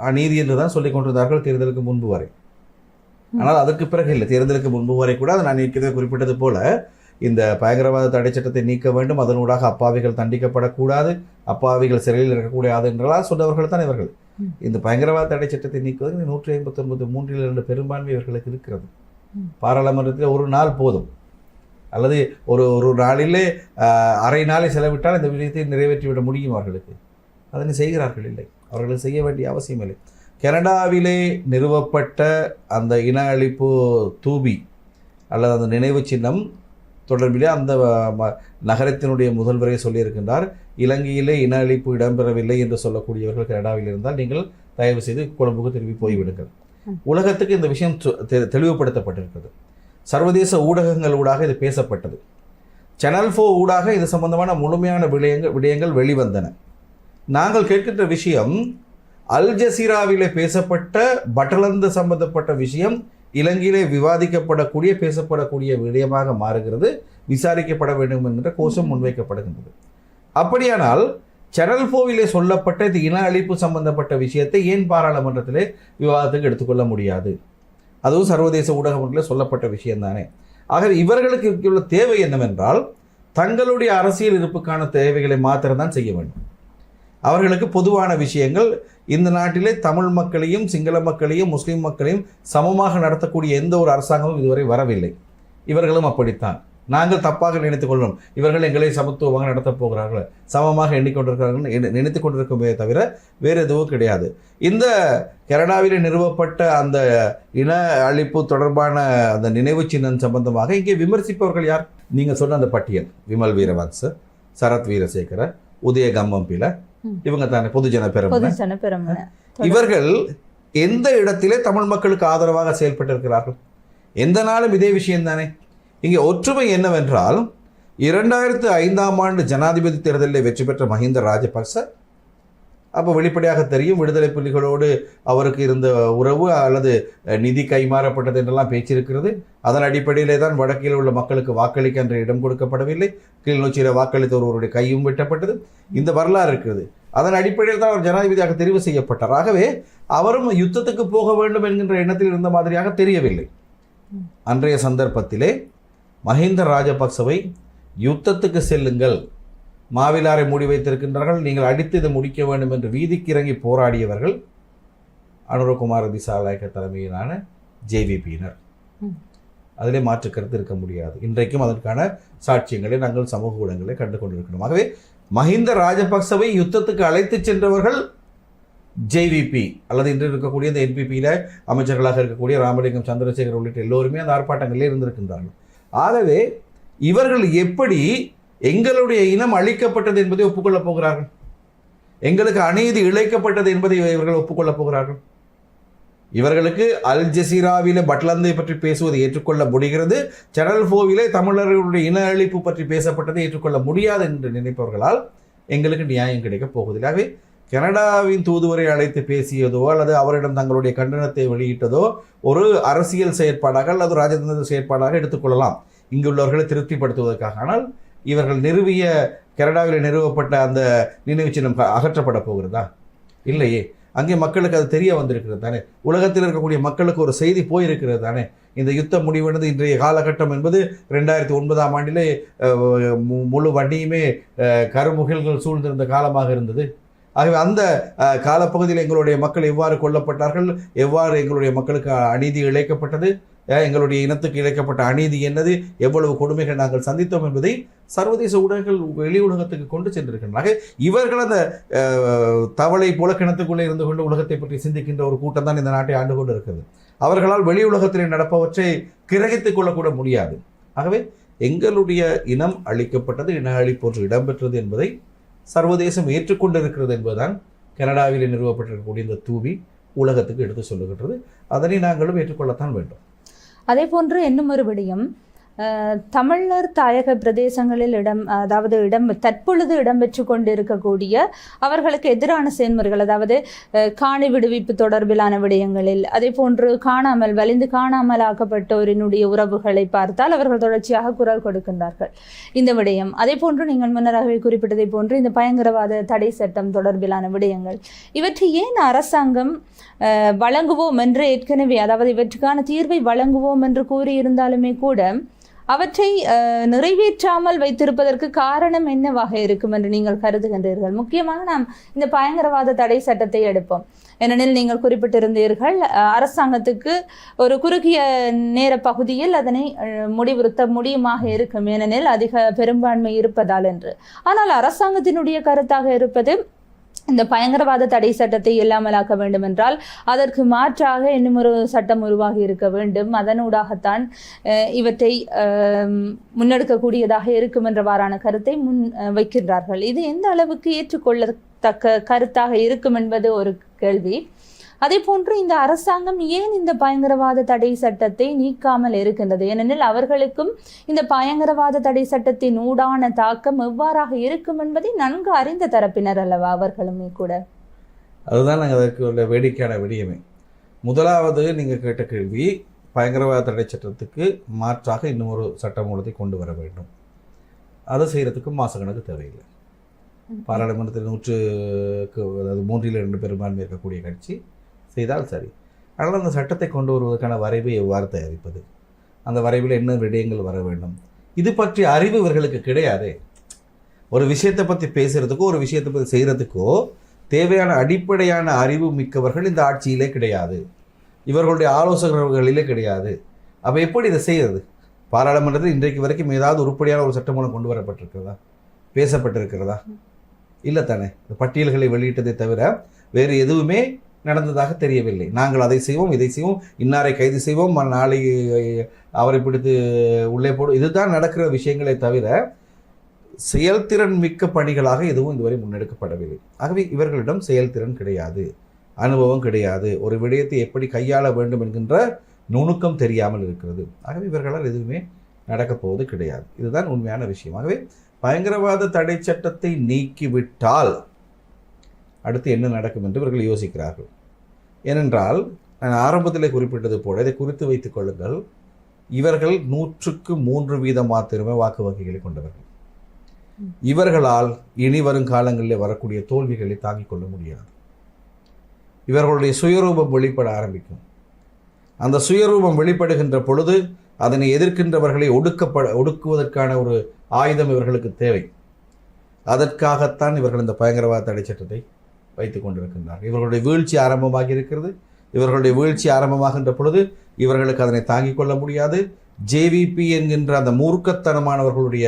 அநீதி என்று தான் சொல்லிக் கொண்டிருந்தார்கள் தேர்தலுக்கு முன்பு வரை. ஆனால் அதற்கு பிறகு இல்லை, தேர்தலுக்கு முன்பு வரை கூட அதை நான் ஏற்கனவே குறிப்பிட்டது போல இந்த பயங்கரவாத தடை சட்டத்தை நீக்க வேண்டும், அதனூடாக அப்பாவிகள் தண்டிக்கப்படக்கூடாது, அப்பாவிகள் சிறையில் இருக்கக்கூடாது என்றெல்லாம் சொன்னவர்கள் தான் இவர்கள். இந்த பயங்கரவாத தடை சட்டத்தை நீக்குவதற்கு 159 3 பெரும்பான்மை இவர்களுக்கு இருக்கிறது. பாராளுமன்றத்தில் ஒரு நாள் போதும், அல்லது ஒரு நாளிலே அரை நாளை செலவிட்டால் இந்த விஷயத்தை நிறைவேற்றிவிட முடியும் அவர்களுக்கு. அதனை செய்கிறார்கள் இல்லை, அவர்களுக்கு செய்ய வேண்டிய அவசியம் இல்லை. கனடாவிலே நிறுவப்பட்ட அந்த இன அழிப்பு தூபி அல்லது அந்த நினைவு சின்னம் தொடர்பிலே அந்த நகரத்தினுடைய முதல்வரே சொல்லியிருக்கின்றார், இலங்கையிலே இன அழிப்பு இடம்பெறவில்லை என்று சொல்லக்கூடியவர்கள் கனடாவில் இருந்தால் நீங்கள் தயவு செய்து கொழும்புக்கு திரும்பி போய்விடுங்கள். உலகத்துக்கு இந்த விஷயம் தெளிவுபடுத்தப்பட்டிருக்கிறது. சர்வதேச ஊடகங்கள் ஊடாக இது பேசப்பட்டது. சேனல் 4 ஊடாக இது சம்பந்தமான முழுமையான விடயங்கள் வெளிவந்தன. நாங்கள் கேட்கின்ற விஷயம் அல் ஜசீராவிலே பேசப்பட்ட பட்டலந்து சம்பந்தப்பட்ட விஷயம் இலங்கையிலே விவாதிக்கப்படக்கூடிய பேசப்படக்கூடிய விடயமாக மாறுகிறது, விசாரிக்கப்பட வேண்டும் என்கிற கோஷம் முன்வைக்கப்படுகின்றது. அப்படியானால் சேனல் 4 சொல்லப்பட்ட இந்த இன அழிப்பு சம்பந்தப்பட்ட விஷயத்தை ஏன் பாராளுமன்றத்திலே விவாதத்துக்கு எடுத்துக்கொள்ள முடியாது? அதுவும் சர்வதேச ஊடகங்களில் சொல்லப்பட்ட விஷயம்தானே. ஆகவே இவர்களுக்கு உள்ள தேவை என்னவென்றால் தங்களுடைய அரசியல் இருப்புக்கான தேவைகளை மாத்திரம்தான் செய்ய வேண்டும். அவர்களுக்கு பொதுவான விஷயங்கள், இந்த நாட்டிலே தமிழ் மக்களையும் சிங்கள மக்களையும் முஸ்லீம் மக்களையும் சமமாக நடத்தக்கூடிய எந்த ஒரு அரசாங்கமும் இதுவரை வரவில்லை. இவர்களும் அப்படித்தான். நாங்கள் தப்பாக நினைத்துக் கொள்ளணும், இவர்கள் எங்களை சமத்துவமாக நடத்தப் போகிறார்கள், சமமாக எண்ணிக்கொண்டிருக்கிறார்கள் நினைத்து கொண்டிருக்குமே தவிர வேறு எதுவும் கிடையாது. இந்த கனடாவிலே நிறுவப்பட்ட அந்த இன அழிப்பு தொடர்பான அந்த நினைவு சின்னம் சம்பந்தமாக இங்கே விமர்சிப்பவர்கள் யார்? நீங்கள் சொன்ன அந்த பட்டியல், விமல் வீரவன்ச, சரத் வீரசேகர, உதய கம்மம்பில, இவங்க தானே பொதுஜன பெரமுன. இவர்கள் எந்த இடத்திலே தமிழ் மக்களுக்கு ஆதரவாக செயல்பட்டிருக்கிறார்கள்? எந்த நாளும் இதே விஷயம் தானே. இங்கே ஒற்றுமை என்னவென்றால் 2005 ஜனாதிபதி தேர்தலில் வெற்றி பெற்ற மஹிந்த ராஜபக்ச, அப்போ வெளிப்படையாக தெரியும் விடுதலை புலிகளோடு அவருக்கு இருந்த உறவு அல்லது நிதி கைமாறப்பட்டது என்றெல்லாம் பேச்சிருக்கிறது. அதன் அடிப்படையிலே தான் வடக்கில் உள்ள மக்களுக்கு வாக்களிக்க என்ற இடம் கொடுக்கப்படவில்லை, கிளிநொச்சியில் வாக்களித்த ஒருவருடைய கையும் வெட்டப்பட்டது. இந்த வரலாறு இருக்கிறது. அதன் அடிப்படையில் தான் அவர் ஜனாதிபதியாக தெரிவு செய்யப்பட்டார். ஆகவே அவரும் யுத்தத்துக்கு போக வேண்டும் என்கின்ற எண்ணத்தில் இருந்த மாதிரியாக தெரியவில்லை. அன்றைய சந்தர்ப்பத்திலே மஹிந்த ராஜபக்சவை யுத்தத்துக்கு செல்லுங்கள், மாவிலாரை மூடி வைத்திருக்கின்றார்கள், நீங்கள் அடித்து இதை முடிக்க வேண்டும் என்று வீதிக்கு இறங்கி போராடியவர்கள் அனுரகுமார திசாநாயக்க தலைமையிலான ஜேவிபியினர். அதிலே மாற்று கருத்து இருக்க முடியாது. இன்றைக்கும் அதற்கான சாட்சியங்களை நாங்கள் சமூக ஊடகங்களை கண்டு கொண்டிருக்கிறோம். ஆகவே மஹிந்த ராஜபக்சவை யுத்தத்துக்கு அழைத்து சென்றவர்கள் ஜேவிபி அல்லது இன்று இருக்கக்கூடிய இந்த என்பிபியில் அமைச்சர்களாக இருக்கக்கூடிய ராமலிங்கம், சந்திரசேகர் உள்ளிட்ட எல்லோருமே அந்த ஆர்ப்பாட்டங்களிலே இருந்திருக்கின்றார்கள். ஆகவே இவர்கள் எப்படி எங்களுடைய இனம் அழிக்கப்பட்டது என்பதை ஒப்புக்கொள்ளப் போகிறார்கள்? எங்களுக்கு அநீதி இழைக்கப்பட்டது என்பதை இவர்கள் ஒப்புக்கொள்ளப் போகிறார்கள்? இவர்களுக்கு அல் ஜசீராவிலே பட்லந்தை பற்றி பேசுவதை ஏற்றுக்கொள்ள முடிகிறது, சேனல் 4 தமிழர்களுடைய இன அழிப்பு பற்றி பேசப்பட்டதை ஏற்றுக்கொள்ள முடியாது என்று நினைப்பவர்களால் எங்களுக்கு நியாயம் கிடைக்கப் போவதில்லை. ஆகவே கனடாவின் தூதுவரை அழைத்து பேசியதோ அல்லது அவரிடம் தங்களுடைய கண்டனத்தை வெளியிட்டதோ ஒரு அரசியல் செயற்பாடாக அல்லது ராஜதந்திர செயற்பாடாக எடுத்துக்கொள்ளலாம், இங்குள்ளவர்களை திருப்திப்படுத்துவதற்காக. ஆனால் இவர்கள் நிறுவிய கனடாவில் நிறுவப்பட்ட அந்த நினைவு சின்னம் அகற்றப்பட போகிறதா? இல்லையே. அங்கே மக்களுக்கு அது தெரிய வந்திருக்கிறது தானே, உலகத்தில் இருக்கக்கூடிய மக்களுக்கு ஒரு செய்தி போயிருக்கிறது தானே. இந்த யுத்த முடிவானது இன்றைய காலகட்டம் என்பது 2009ஆம் ஆண்டிலே முழு வண்டியுமே கருமுகில்கள் சூழ்ந்திருந்த காலமாக இருந்தது. ஆகவே அந்த காலப்பகுதியில் எங்களுடைய மக்கள் எவ்வாறு கொல்லப்பட்டார்கள், எவ்வாறு எங்களுடைய மக்களுக்கு அநீதி இழைக்கப்பட்டது, எங்களுடைய இனத்துக்கு இழைக்கப்பட்ட அநீதி என்னது, எவ்வளவு கொடுமைகள் நாங்கள் சந்தித்தோம் என்பதை சர்வதேச ஊடகங்கள் வெளி உலகத்துக்கு கொண்டு சென்றிருக்கின்றன. இவர்கள் அந்த தவளை போல கிணத்துக்குள்ளே இருந்து கொண்டு உலகத்தை பற்றி சிந்திக்கின்ற ஒரு கூட்டம் தான் இந்த நாட்டை ஆண்டு கொண்டு இருக்கிறது. அவர்களால் வெளி உலகத்திலே நடப்பவற்றை கிரகித்துக் கொள்ளக்கூட முடியாது. ஆகவே எங்களுடைய இனம் அழிக்கப்பட்டது, இன அழிப்பு ஒன்று இடம்பெற்றது என்பதை சர்வதேசம் ஏற்றுக்கொண்டிருக்கிறது என்பதுதான் கனடாவில் நிறுவப்பட்டிருக்கக்கூடிய இந்த தூவி உலகத்துக்கு எடுத்து சொல்லுகின்றது. அதனை நாங்களும் ஏற்றுக்கொள்ளத்தான் வேண்டும். அதே போன்று இன்னும் ஒரு விடயம், தமிழர் தாயக பிரதேசங்களில் தற்பொழுது இடம்பெற்று கொண்டிருக்கக்கூடிய அவர்களுக்கு எதிரான செயல்முறைகள், அதாவது காணி விடுவிப்பு தொடர்பிலான விடயங்களில், அதே போன்று வலிந்து காணாமல் ஆக்கப்பட்டோரினுடைய உறவுகளை பார்த்தால் அவர்கள் தொடர்ச்சியாக குரல் கொடுக்கின்றார்கள். இந்த விடயம், அதே போன்று நீங்கள் முன்னராகவே குறிப்பிட்டதை போன்று இந்த பயங்கரவாத தடை சட்டம் தொடர்பிலான விடயங்கள், இவற்றை ஏன் அரசாங்கம் வழங்குவோம் என்று ஏற்கனவே, அதாவது இவற்றுக்கான தீர்வை வழங்குவோம் என்று கூறியிருந்தாலுமே கூட அவற்றை நிறைவேற்றாமல் வைத்திருப்பதற்கு காரணம் என்னவாக இருக்கும் என்று நீங்கள் கருதுகின்றீர்கள்? முக்கியமாக நாம் இந்த பயங்கரவாத தடை சட்டத்தை எடுப்போம். ஏனெனில் நீங்கள் குறிப்பிட்டிருந்தீர்கள், அரசாங்கத்துக்கு ஒரு குறுகிய நேர பகுதியில் அதனை முடிவுறுத்த முடியுமாக இருக்கும், ஏனெனில் அதிக பெரும்பான்மை இருப்பதால் என்று. ஆனால் அரசாங்கத்தினுடைய கருத்தாக இருப்பது, இந்த பயங்கரவாத தடை சட்டத்தை இல்லாமலாக்க வேண்டும் என்றால் அதற்கு மாற்றாக இன்னும் ஒரு சட்டம் உருவாகி இருக்க வேண்டும், அதனூடாகத்தான் இவற்றை முன்னெடுக்கக்கூடியதாக இருக்கும் என்றவாறான கருத்தை வைக்கின்றார்கள். இது எந்த அளவுக்கு ஏற்றுக்கொள்ளத்தக்க கருத்தாக இருக்கும் என்பது ஒரு கேள்வி. அதே போன்று இந்த அரசாங்கம் ஏன் இந்த பயங்கரவாத தடை சட்டத்தை நீக்காமல் இருக்கின்றது? ஏனெனில் அவர்களுக்கும் இந்த பயங்கரவாத தடை சட்டத்தின் ஊடான தாக்கம் எவ்வாறாக இருக்கும் என்பதை நன்கு அறிந்த தரப்பினர் அல்லவா அவர்களுமே கூட. அதுதான் நாங்கள் அதற்கு உள்ள வேடிக்கையான விடயமே. முதலாவது நீங்கள் கேட்ட கேள்வி, பயங்கரவாத தடை சட்டத்துக்கு மாற்றாக இன்னும் ஒரு சட்டமூலத்தை கொண்டு வர வேண்டும். அதை செய்கிறதுக்கு மாசக்கணக்கு தேவையில்லை. பாராளுமன்றத்தில் 3/2 பெரும்பான்மை இருக்கக்கூடிய கட்சி செய்தால் சரி. ஆனால் அந்த சட்டத்தை கொண்டு வருவதற்கான வரைவை எவ்வாறு தயாரிப்பது, அந்த வரைவில் என்ன விடயங்கள் வர வேண்டும், இது பற்றி அறிவு இவர்களுக்கு கிடையாது. ஒரு விஷயத்தை பற்றி பேசுகிறதுக்கோ ஒரு விஷயத்தை பற்றி செய்கிறதுக்கோ தேவையான அடிப்படையான அறிவு மிக்கவர்கள் இந்த ஆட்சியிலே கிடையாது, இவர்களுடைய ஆலோசகர்களிலே கிடையாது. அப்போ எப்படி இதை செய்கிறது? பாராளுமன்றத்தில் இன்றைக்கு வரைக்கும் ஏதாவது உருப்படியான ஒரு சட்டம் மூலம் கொண்டு வரப்பட்டிருக்கிறதா, பேசப்பட்டிருக்கிறதா? இல்லை தானே. பட்டியல்களை வெளியிட்டதை தவிர வேறு எதுவுமே நடந்ததாக தெரியவில்லை. நாங்கள் அதை செய்வோம், இதை செய்வோம், இன்னாரை கைது செய்வோம், நாளை அவரை பிடித்து உள்ளே போடும், இதுதான் நடக்கிற விஷயங்களை தவிர செயல்திறன் மிக்க பணிகளாக எதுவும் இதுவரை முன்னெடுக்கப்படவில்லை. ஆகவே இவர்களிடம் செயல்திறன் கிடையாது, அனுபவம் கிடையாது, ஒரு விடயத்தை எப்படி கையாள வேண்டும் என்கின்ற நுணுக்கம் தெரியாமல் இருக்கிறது. ஆகவே இவர்களால் எதுவுமே நடக்கப் போவது கிடையாது. இதுதான் உண்மையான விஷயம். ஆகவே பயங்கரவாத தடை சட்டத்தை நீக்கிவிட்டால் அடுத்து என்ன நடக்கும் என்று இவர்கள் யோசிக்கிறார்கள். ஏனென்றால் நான் ஆரம்பத்திலே குறிப்பிட்டது போல இதை குறித்து வைத்துக் கொள்ளுங்கள், இவர்கள் 100க்கு 3% மாத்திரமே வாக்கு வங்கிகளை கொண்டவர்கள். இவர்களால் இனி வரும் காலங்களில் வரக்கூடிய தோல்விகளை தாங்கிக் கொள்ள முடியாது. இவர்களுடைய சுயரூபம் வெளிப்பட ஆரம்பிக்கும். அந்த சுயரூபம் வெளிப்படுகின்ற பொழுது அதனை எதிர்க்கின்றவர்களை ஒடுக்குவதற்கான ஒரு ஆயுதம் இவர்களுக்கு தேவை. அதற்காகத்தான் இவர்கள் இந்த பயங்கரவாத தடை சட்டத்தை வைத்துக் கொண்டிருக்கின்றார்கள். இவர்களுடைய வீழ்ச்சி ஆரம்பமாகி இருக்கிறது. இவர்களுடைய வீழ்ச்சி ஆரம்பமாகின்ற பொழுது இவர்களுக்கு அதனை தாங்கிக் கொள்ள முடியாது. ஜேவிபி என்கின்ற அந்த மூர்க்கத்தனமானவர்களுடைய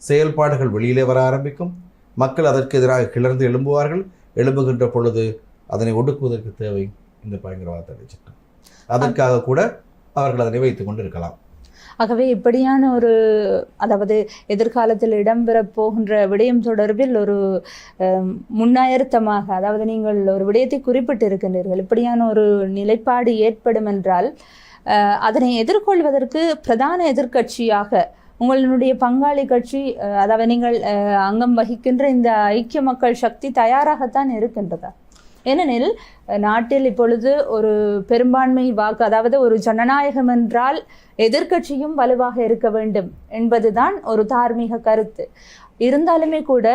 செயல்பாடுகள் வெளியிலே வர ஆரம்பிக்கும். மக்கள் அதற்கு எதிராக கிளர்ந்து எழும்புவார்கள். எழும்புகின்ற பொழுது அதனை ஒடுக்குவதற்கு தேவை இந்த பயங்கரவாத தடை சட்டம். அதற்காக கூட அவர்கள் அதனை வைத்துக் கொண்டு இருக்கலாம். ஆகவே இப்படியான ஒரு, அதாவது எதிர்காலத்தில் இடம்பெறப் போகின்ற விடயம் தொடர்பில் ஒரு முன்னாயத்தமாக, அதாவது நீங்கள் ஒரு விடயத்தை குறிப்பிட்டிருக்கின்றீர்கள், இப்படியான ஒரு நிலைப்பாடு ஏற்படும் என்றால் அதனை எதிர்கொள்வதற்கு பிரதான எதிர்க்கட்சியாக உங்களுடைய பங்காளி கட்சி, அதாவது நீங்கள் அங்கம் வகிக்கின்ற இந்த ஐக்கிய மக்கள் சக்தி தயாராகத்தான் இருக்கின்றதா? ஏனெனில் நாட்டில் இப்பொழுது ஒரு பெரும்பான்மை வாக்கு, அதாவது ஒரு ஜனநாயகம் என்றால் எதிர்க்கட்சியும் வலுவாக இருக்க வேண்டும் என்பதுதான் ஒரு தார்மீக கருத்து. இருந்தாலுமே கூட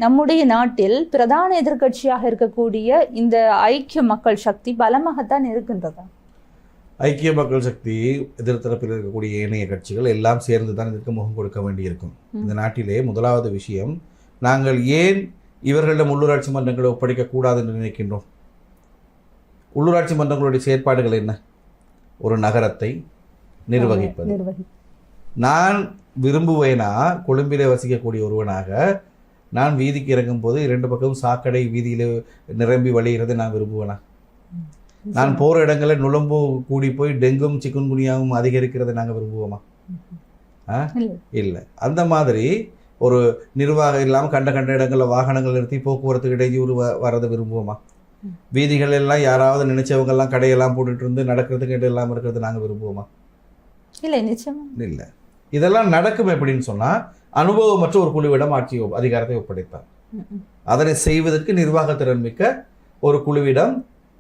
நம்முடைய நாட்டில் பிரதான எதிர்க்கட்சியாக இருக்கக்கூடிய இந்த ஐக்கிய மக்கள் சக்தி பலமாகத்தான் இருக்கின்றதா? ஐக்கிய மக்கள் சக்தி எதிர்த்தரப்பில் இருக்கக்கூடிய ஏனைய கட்சிகள் எல்லாம் சேர்ந்து தான் இதற்கு முகம் கொடுக்க வேண்டியிருக்கும். இந்த நாட்டிலே முதலாவது விஷயம், நாங்கள் ஏன் இவர்களிடம் உள்ளூராட்சி மன்றங்களை ஒப்படைக்கக்கூடாது என்று நினைக்கின்றோம்? உள்ளூராட்சி மன்றங்களுடைய செயற்பாடுகள் என்ன? ஒரு நகரத்தை நிர்வகிப்பது. நான் விரும்புவேனா, கொழும்பிலே வசிக்கக்கூடிய ஒருவனாக நான் வீதிக்கு இறங்கும் போது 2 பக்கமும் சாக்கடை வீதியில் நிரம்பி வழிகிறதை நான் விரும்புவேனா? நான் போகிற இடங்களில் நுழம்பு கூடி போய் டெங்கும் சிக்குன்குனியாவும் அதிகரிக்கிறதை நாங்கள் விரும்புவோமா? இல்லை. அந்த மாதிரி ஒரு நிர்வாகம் இல்லாமல் கண்ட இடங்களில் வாகனங்கள் நிறுத்தி போக்குவரத்து இடையூறு வரதை விரும்புவோமா? வீதிகள் எல்லாம் யாராவது நினைச்சவங்கெல்லாம் கடையெல்லாம் போட்டுட்டு இருந்து நடக்கிறதுக்கு இடம் இல்லாமல் இருக்கிறது நாங்கள் விரும்புவோமா? இல்லை, நிச்சயமா இல்லை. இதெல்லாம் நடக்கும் எப்படின்னு சொன்னால், அனுபவமற்ற ஒரு குழுவிடம் ஆட்சி அதிகாரத்தை ஒப்படைத்தார். அதனை செய்வதற்கு நிர்வாகத்திறன் மிக்க ஒரு குழுவிடம்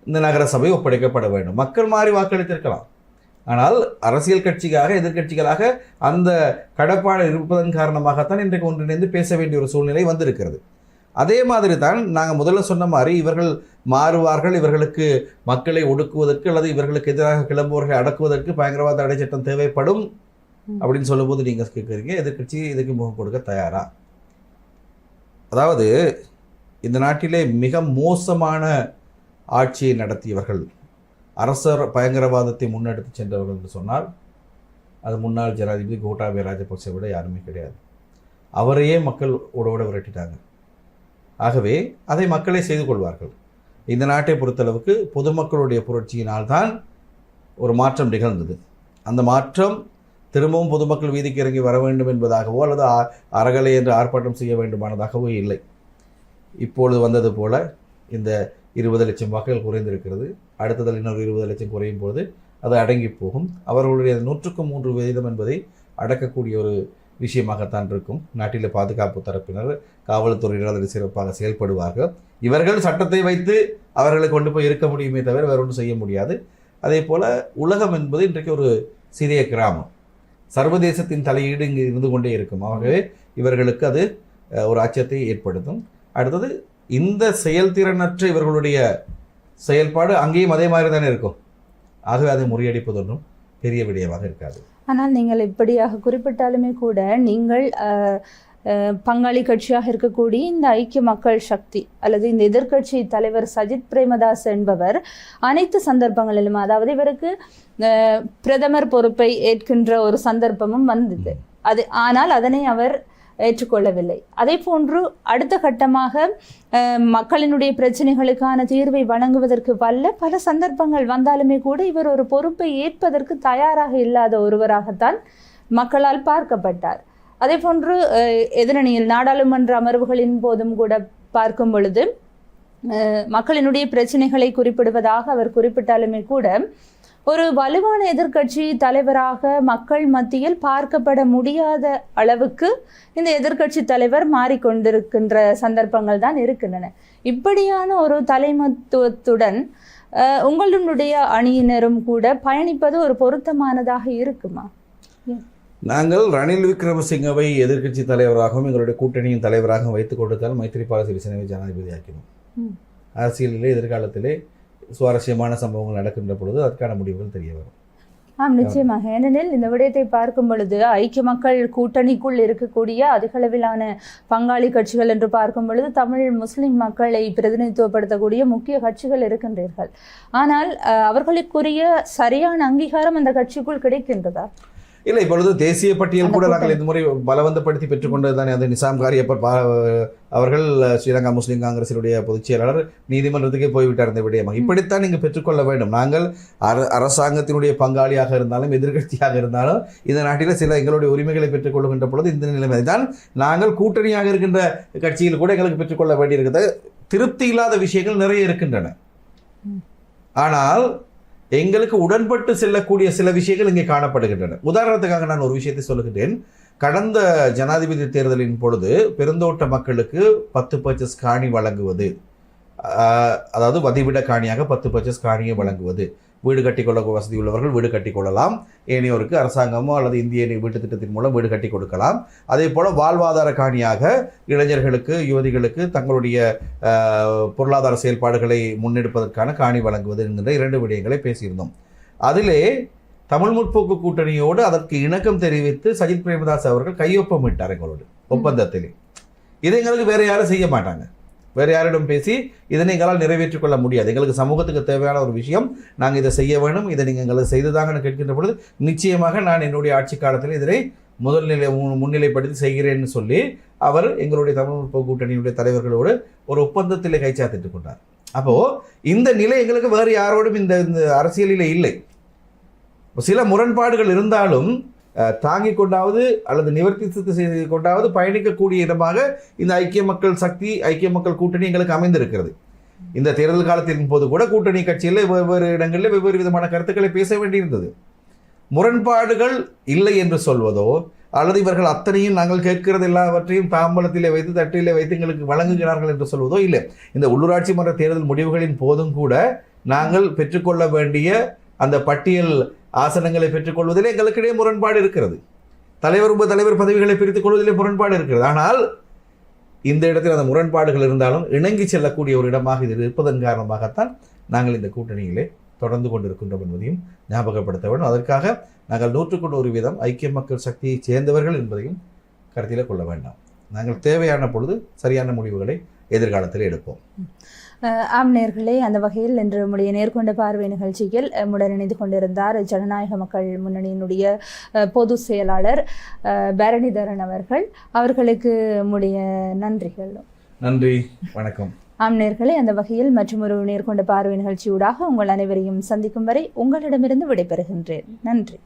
இந்த நகர சபை ஒப்படைக்கப்பட வேண்டும். மக்கள் மாறி வாக்களித்திருக்கலாம், ஆனால் அரசியல் கட்சிக்காக எதிர்கட்சிகளாக அந்த கடப்பாடு இருப்பதன் காரணமாகத்தான் இன்றைக்கு ஒன்றிணைந்து பேச வேண்டிய ஒரு சூழ்நிலை வந்திருக்கிறது. அதே மாதிரி தான் நாங்கள் முதல்ல சொன்ன மாதிரி இவர்கள் மாறுவார்கள், இவர்களுக்கு மக்களை ஒடுக்குவதற்கு அல்லது இவர்களுக்கு எதிராக கிளம்புவர்களை அடக்குவதற்கு பயங்கரவாத தடை சட்டம் தேவைப்படும் அப்படின்னு சொல்லும்போது நீங்கள் கேட்குறீங்க, எதிர்கட்சி இதுக்கு முகம் கொடுக்க தயாரா? அதாவது இந்த நாட்டிலே மிக மோசமான ஆட்சியை நடத்தியவர்கள், அரசர் பயங்கரவாதத்தை முன்னெடுத்து சென்றவர்கள் என்று சொன்னால் அது முன்னாள் ஜனாதிபதி கோட்டாபய ராஜபக்சே விட யாருமே கிடையாது. அவரையே மக்கள் ஓட விரட்டிட்டாங்க. ஆகவே அதை மக்களே செய்து கொள்வார்கள். இந்த நாட்டை பொறுத்தளவுக்கு பொதுமக்களுடைய புரட்சியினால் தான் ஒரு மாற்றம் நிகழ்ந்தது. அந்த மாற்றம் திரும்பவும் பொதுமக்கள் வீதிக்கு இறங்கி வர வேண்டும் என்பதாகவோ அல்லது அறகலை என்று ஆர்ப்பாட்டம் செய்ய வேண்டுமானதாகவோ இல்லை. இப்பொழுது வந்தது போல இந்த 20 லட்சம் வாக்குகள் குறைந்திருக்கிறது. அடுத்ததில் இன்னொரு 20 லட்சம் குறையும் போது அது அடங்கி போகும். அவர்களுடைய 103% என்பதை அடக்கக்கூடிய ஒரு விஷயமாகத்தான் இருக்கும். நாட்டில் பாதுகாப்பு தரப்பினர், காவல்துறையினர் அதில் சிறப்பாக செயல்படுவார்கள். இவர்கள் சட்டத்தை வைத்து அவர்களை கொண்டு போய் இருக்க முடியுமே தவிர வேறு ஒன்றும் செய்ய முடியாது. அதே போல் உலகம் என்பது இன்றைக்கு ஒரு சிறிய கிராமம். சர்வதேசத்தின் தலையீடு இங்கு இருந்து கொண்டே இருக்கும். ஆகவே இவர்களுக்கு அது ஒரு அச்சத்தை ஏற்படுத்தும். அடுத்தது, இந்த செயல்திறனற்ற இவர்களுடைய செயல்பாடு அங்கேயும் அதே மாதிரி தானே இருக்கும். ஆகவே அதை முறியடிப்பதொன்றும் பெரிய விடயமாக இருக்காது. ஆனால் நீங்கள் இப்படியாக குறிப்பிட்டாலுமே கூட நீங்கள் பங்காளி கட்சியாக இருக்கக்கூடிய இந்த ஐக்கிய மக்கள் சக்தி அல்லது இந்த எதிர்க்கட்சி தலைவர் சஜித் பிரேமதாஸ் என்பவர் அனைத்து சந்தர்ப்பங்களிலும், அதாவது இவருக்கு பிரதமர் பொறுப்பை ஏற்கின்ற ஒரு சந்தர்ப்பமும் வந்தது. ஆனால் அதனை அவர் ஏற்றுக்கொள்ளவில்லை. அதே போன்று அடுத்த கட்டமாக மக்களினுடைய பிரச்சனைகளுக்கான தீர்வை வழங்குவதற்கு பல சந்தர்ப்பங்கள் வந்தாலுமே கூட இவர் ஒரு பொறுப்பை ஏற்பதற்கு தயாராக இல்லாத ஒருவராகத்தான் மக்களால் பார்க்கப்பட்டார். அதே போன்று எதிரணியில் நாடாளுமன்ற அமர்வுகளின் போதும் கூட பார்க்கும் பொழுது மக்களினுடைய பிரச்சனைகளை குறிப்பிடுவதாக அவர் குறிப்பிட்டாலுமே கூட ஒரு வலுவான எதிர்க்கட்சி தலைவராக மக்கள் மத்தியில் பார்க்கப்பட முடியாத அளவுக்கு இந்த எதிர்க்கட்சி தலைவர் மாறிக்கொண்டிருக்கின்ற சந்தர்ப்பங்கள் தான் இருக்கின்றன. இப்படியான ஒரு தலைமத்துவத்துடன் உங்களுடைய அணியினரும் கூட பயணிப்பது ஒரு பொருத்தமானதாக இருக்குமா? நாங்கள் ரணில் விக்ரமசிங்கவை எதிர்க்கட்சி தலைவராகவும் எங்களுடைய கூட்டணியின் தலைவராகவும் வைத்துக் கொடுத்தால் மைத்திரிபால சிறிசேனவை ஜனாதிபதி ஆக்கினோம். அரசியலிலே எதிர்காலத்திலே சுவாரஸ்யமான சம்பவங்கள் நடக்கின்ற பொழுது அதற்கான முடிவுகள் தெரிய வரும். நிச்சயமாக. ஏனெனில் இந்த விடயத்தை பார்க்கும் பொழுது ஐக்கிய மக்கள் கூட்டணிக்குள் இருக்கக்கூடிய அதிகளவிலான பங்காளி கட்சிகள் என்று பார்க்கும் பொழுது தமிழ் முஸ்லிம் மக்களை பிரதிநிதித்துவப்படுத்தக்கூடிய முக்கிய கட்சிகள் இருக்கின்றீர்கள். ஆனால் அவர்களுக்குரிய சரியான அங்கீகாரம் அந்த கட்சிக்குள் கிடைக்கின்றதா? இல்லை, இப்பொழுது தேசிய பட்டியல் கூட நாங்கள் இந்த முறை பலவந்தப்படுத்தி பெற்றுக்கொண்டது தானே. அது நிசாம் காரியப்பர் அவர்கள் ஸ்ரீலங்கா முஸ்லீம் காங்கிரசினுடைய பொதுச் செயலாளர் நீதிமன்றத்துக்கே போய்விட்டார் இந்த விடயமாக. இப்படித்தான் நீங்கள் பெற்றுக்கொள்ள வேண்டும். நாங்கள் அரசாங்கத்தினுடைய பங்காளியாக இருந்தாலும் எதிர்கட்சியாக இருந்தாலும் இந்த நாட்டில் சில எங்களுடைய உரிமைகளை பெற்றுக்கொள்கின்ற பொழுது இந்த நிலைமை தான் நாங்கள் கூட்டணியாக இருக்கின்ற கட்சியில் கூட எங்களுக்கு பெற்றுக்கொள்ள வேண்டியிருக்கிறது. திருப்தி இல்லாத விஷயங்கள் நிறைய இருக்கின்றன. ஆனால் எங்களுக்கு உடன்பட்டு செல்லக்கூடிய சில விஷயங்கள் இங்கே காணப்படுகின்றன. உதாரணத்துக்காக நான் ஒரு விஷயத்தை சொல்லுகின்றேன். கடந்த ஜனாதிபதி தேர்தலின் பொழுது பெருந்தோட்ட மக்களுக்கு 10 பர்ச்சஸ் காணி வழங்குவது, அதாவது வதிவிட காணியாக 10 பர்ச்சஸ் காணியை வழங்குவது, வீடு கட்டிக்கொள்ள வசதி உள்ளவர்கள் வீடு கட்டிக்கொள்ளலாம், ஏனையோருக்கு அரசாங்கமோ அல்லது இந்திய வீட்டு திட்டத்தின் மூலம் வீடு கட்டி கொடுக்கலாம். அதே போல் வாழ்வாதார காணியாக இளைஞர்களுக்கு யுவதிகளுக்கு தங்களுடைய பொருளாதார செயல்பாடுகளை முன்னெடுப்பதற்கான காணி வழங்குவது என்கின்ற 2 விடயங்களை பேசியிருந்தோம். அதிலே தமிழ் முற்போக்கு கூட்டணியோடு அதற்கு இணக்கம் தெரிவித்து சஜித் பிரேமதாஸ் அவர்கள் கையொப்பமிட்டார் எங்களோடு ஒப்பந்தத்திலே. இதை எங்களுக்கு வேறு யாரும் செய்ய மாட்டாங்க. வேறு யாரிடம் பேசி இதனை எங்களால் நிறைவேற்றிக் கொள்ள முடியாது. எங்களுக்கு சமூகத்துக்கு தேவையான ஒரு விஷயம், நாங்கள் இதை செய்ய வேணும், இதை நீங்கள் எங்களுக்கு செய்துதாங்கன்னு கேட்கின்ற பொழுது நிச்சயமாக நான் என்னுடைய ஆட்சி காலத்தில் இதனை முன்னிலைப்படுத்தி செய்கிறேன்னு சொல்லி அவர் எங்களுடைய தமிழ் முற்போக்கு கூட்டணியுடைய தலைவர்களோடு ஒரு ஒப்பந்தத்திலே கைச்சாத்திட்டு கொண்டார். அப்போது இந்த நிலை எங்களுக்கு வேறு யாரோடும் இந்த அரசியலில் இல்லை. சில முரண்பாடுகள் இருந்தாலும் தாங்கிக் கொண்டாவது அல்லது நிவர்த்தி செய்து கொண்டாவது பயணிக்கக்கூடிய இடமாக இந்த ஐக்கிய மக்கள் சக்தி, ஐக்கிய மக்கள் கூட்டணி எங்களுக்கு அமைந்திருக்கிறது. இந்த தேர்தல் காலத்தின் போது கூட கூட்டணி கட்சியில் வெவ்வேறு இடங்களில் வெவ்வேறு விதமான கருத்துக்களை பேச வேண்டியிருந்தது. முரண்பாடுகள் இல்லை என்று சொல்வதோ அல்லது இவர்கள் அத்தனையும் நாங்கள் கேட்கிறது எல்லாவற்றையும் தாம்பலத்திலே வைத்து தட்டிலே வைத்து எங்களுக்கு வழங்குகிறார்கள் என்று சொல்வதோ இல்லை. இந்த உள்ளூராட்சி மன்ற தேர்தல் முடிவுகளின் போதும் கூட நாங்கள் பெற்றுக்கொள்ள வேண்டிய அந்த பட்டியல் ஆசனங்களை பெற்றுக்கொள்வதிலே எங்களுக்கிடையே முரண்பாடு இருக்கிறது. தலைவர் பதவிகளை பிரித்துக் கொள்வதிலே முரண்பாடு இருக்கிறது. ஆனால் இந்த இடத்தில் அந்த முரண்பாடுகள் இருந்தாலும் இணங்கி செல்லக்கூடிய ஒரு இடமாக இது இருப்பதன் காரணமாகத்தான் நாங்கள் இந்த கூட்டணியிலே தொடர்ந்து கொண்டிருக்கின்றோம் என்பதையும் ஞாபகப்படுத்த வேண்டும். அதற்காக நாங்கள் 100% ஐக்கிய மக்கள் சக்தியை சேர்ந்தவர்கள் என்பதையும் கருத்தில் கொள்ள வேண்டாம். நாங்கள் தேவையான பொழுது சரியான முடிவுகளை எதிர்காலத்தில் எடுப்போம். ஆம் நேயர்களே, அந்த வகையில் இன்று நம்முடைய நேர்கொண்ட பார்வை நிகழ்ச்சியில் நம்முடன் இணைந்து கொண்டிருந்தார் ஜனநாயக மக்கள் முன்னணியினுடைய பொதுச் செயலாளர் பரணிதரன் அவர்கள். அவர்களுக்கு நம்முடைய நன்றிகள். நன்றி, வணக்கம். ஆம் நேயர்களே, அந்த வகையில் மற்றொரு நேர்கொண்ட பார்வை நிகழ்ச்சியூடாக உங்கள் அனைவரையும் சந்திக்கும் வரை உங்களிடமிருந்து விடைபெறுகின்றேன். நன்றி.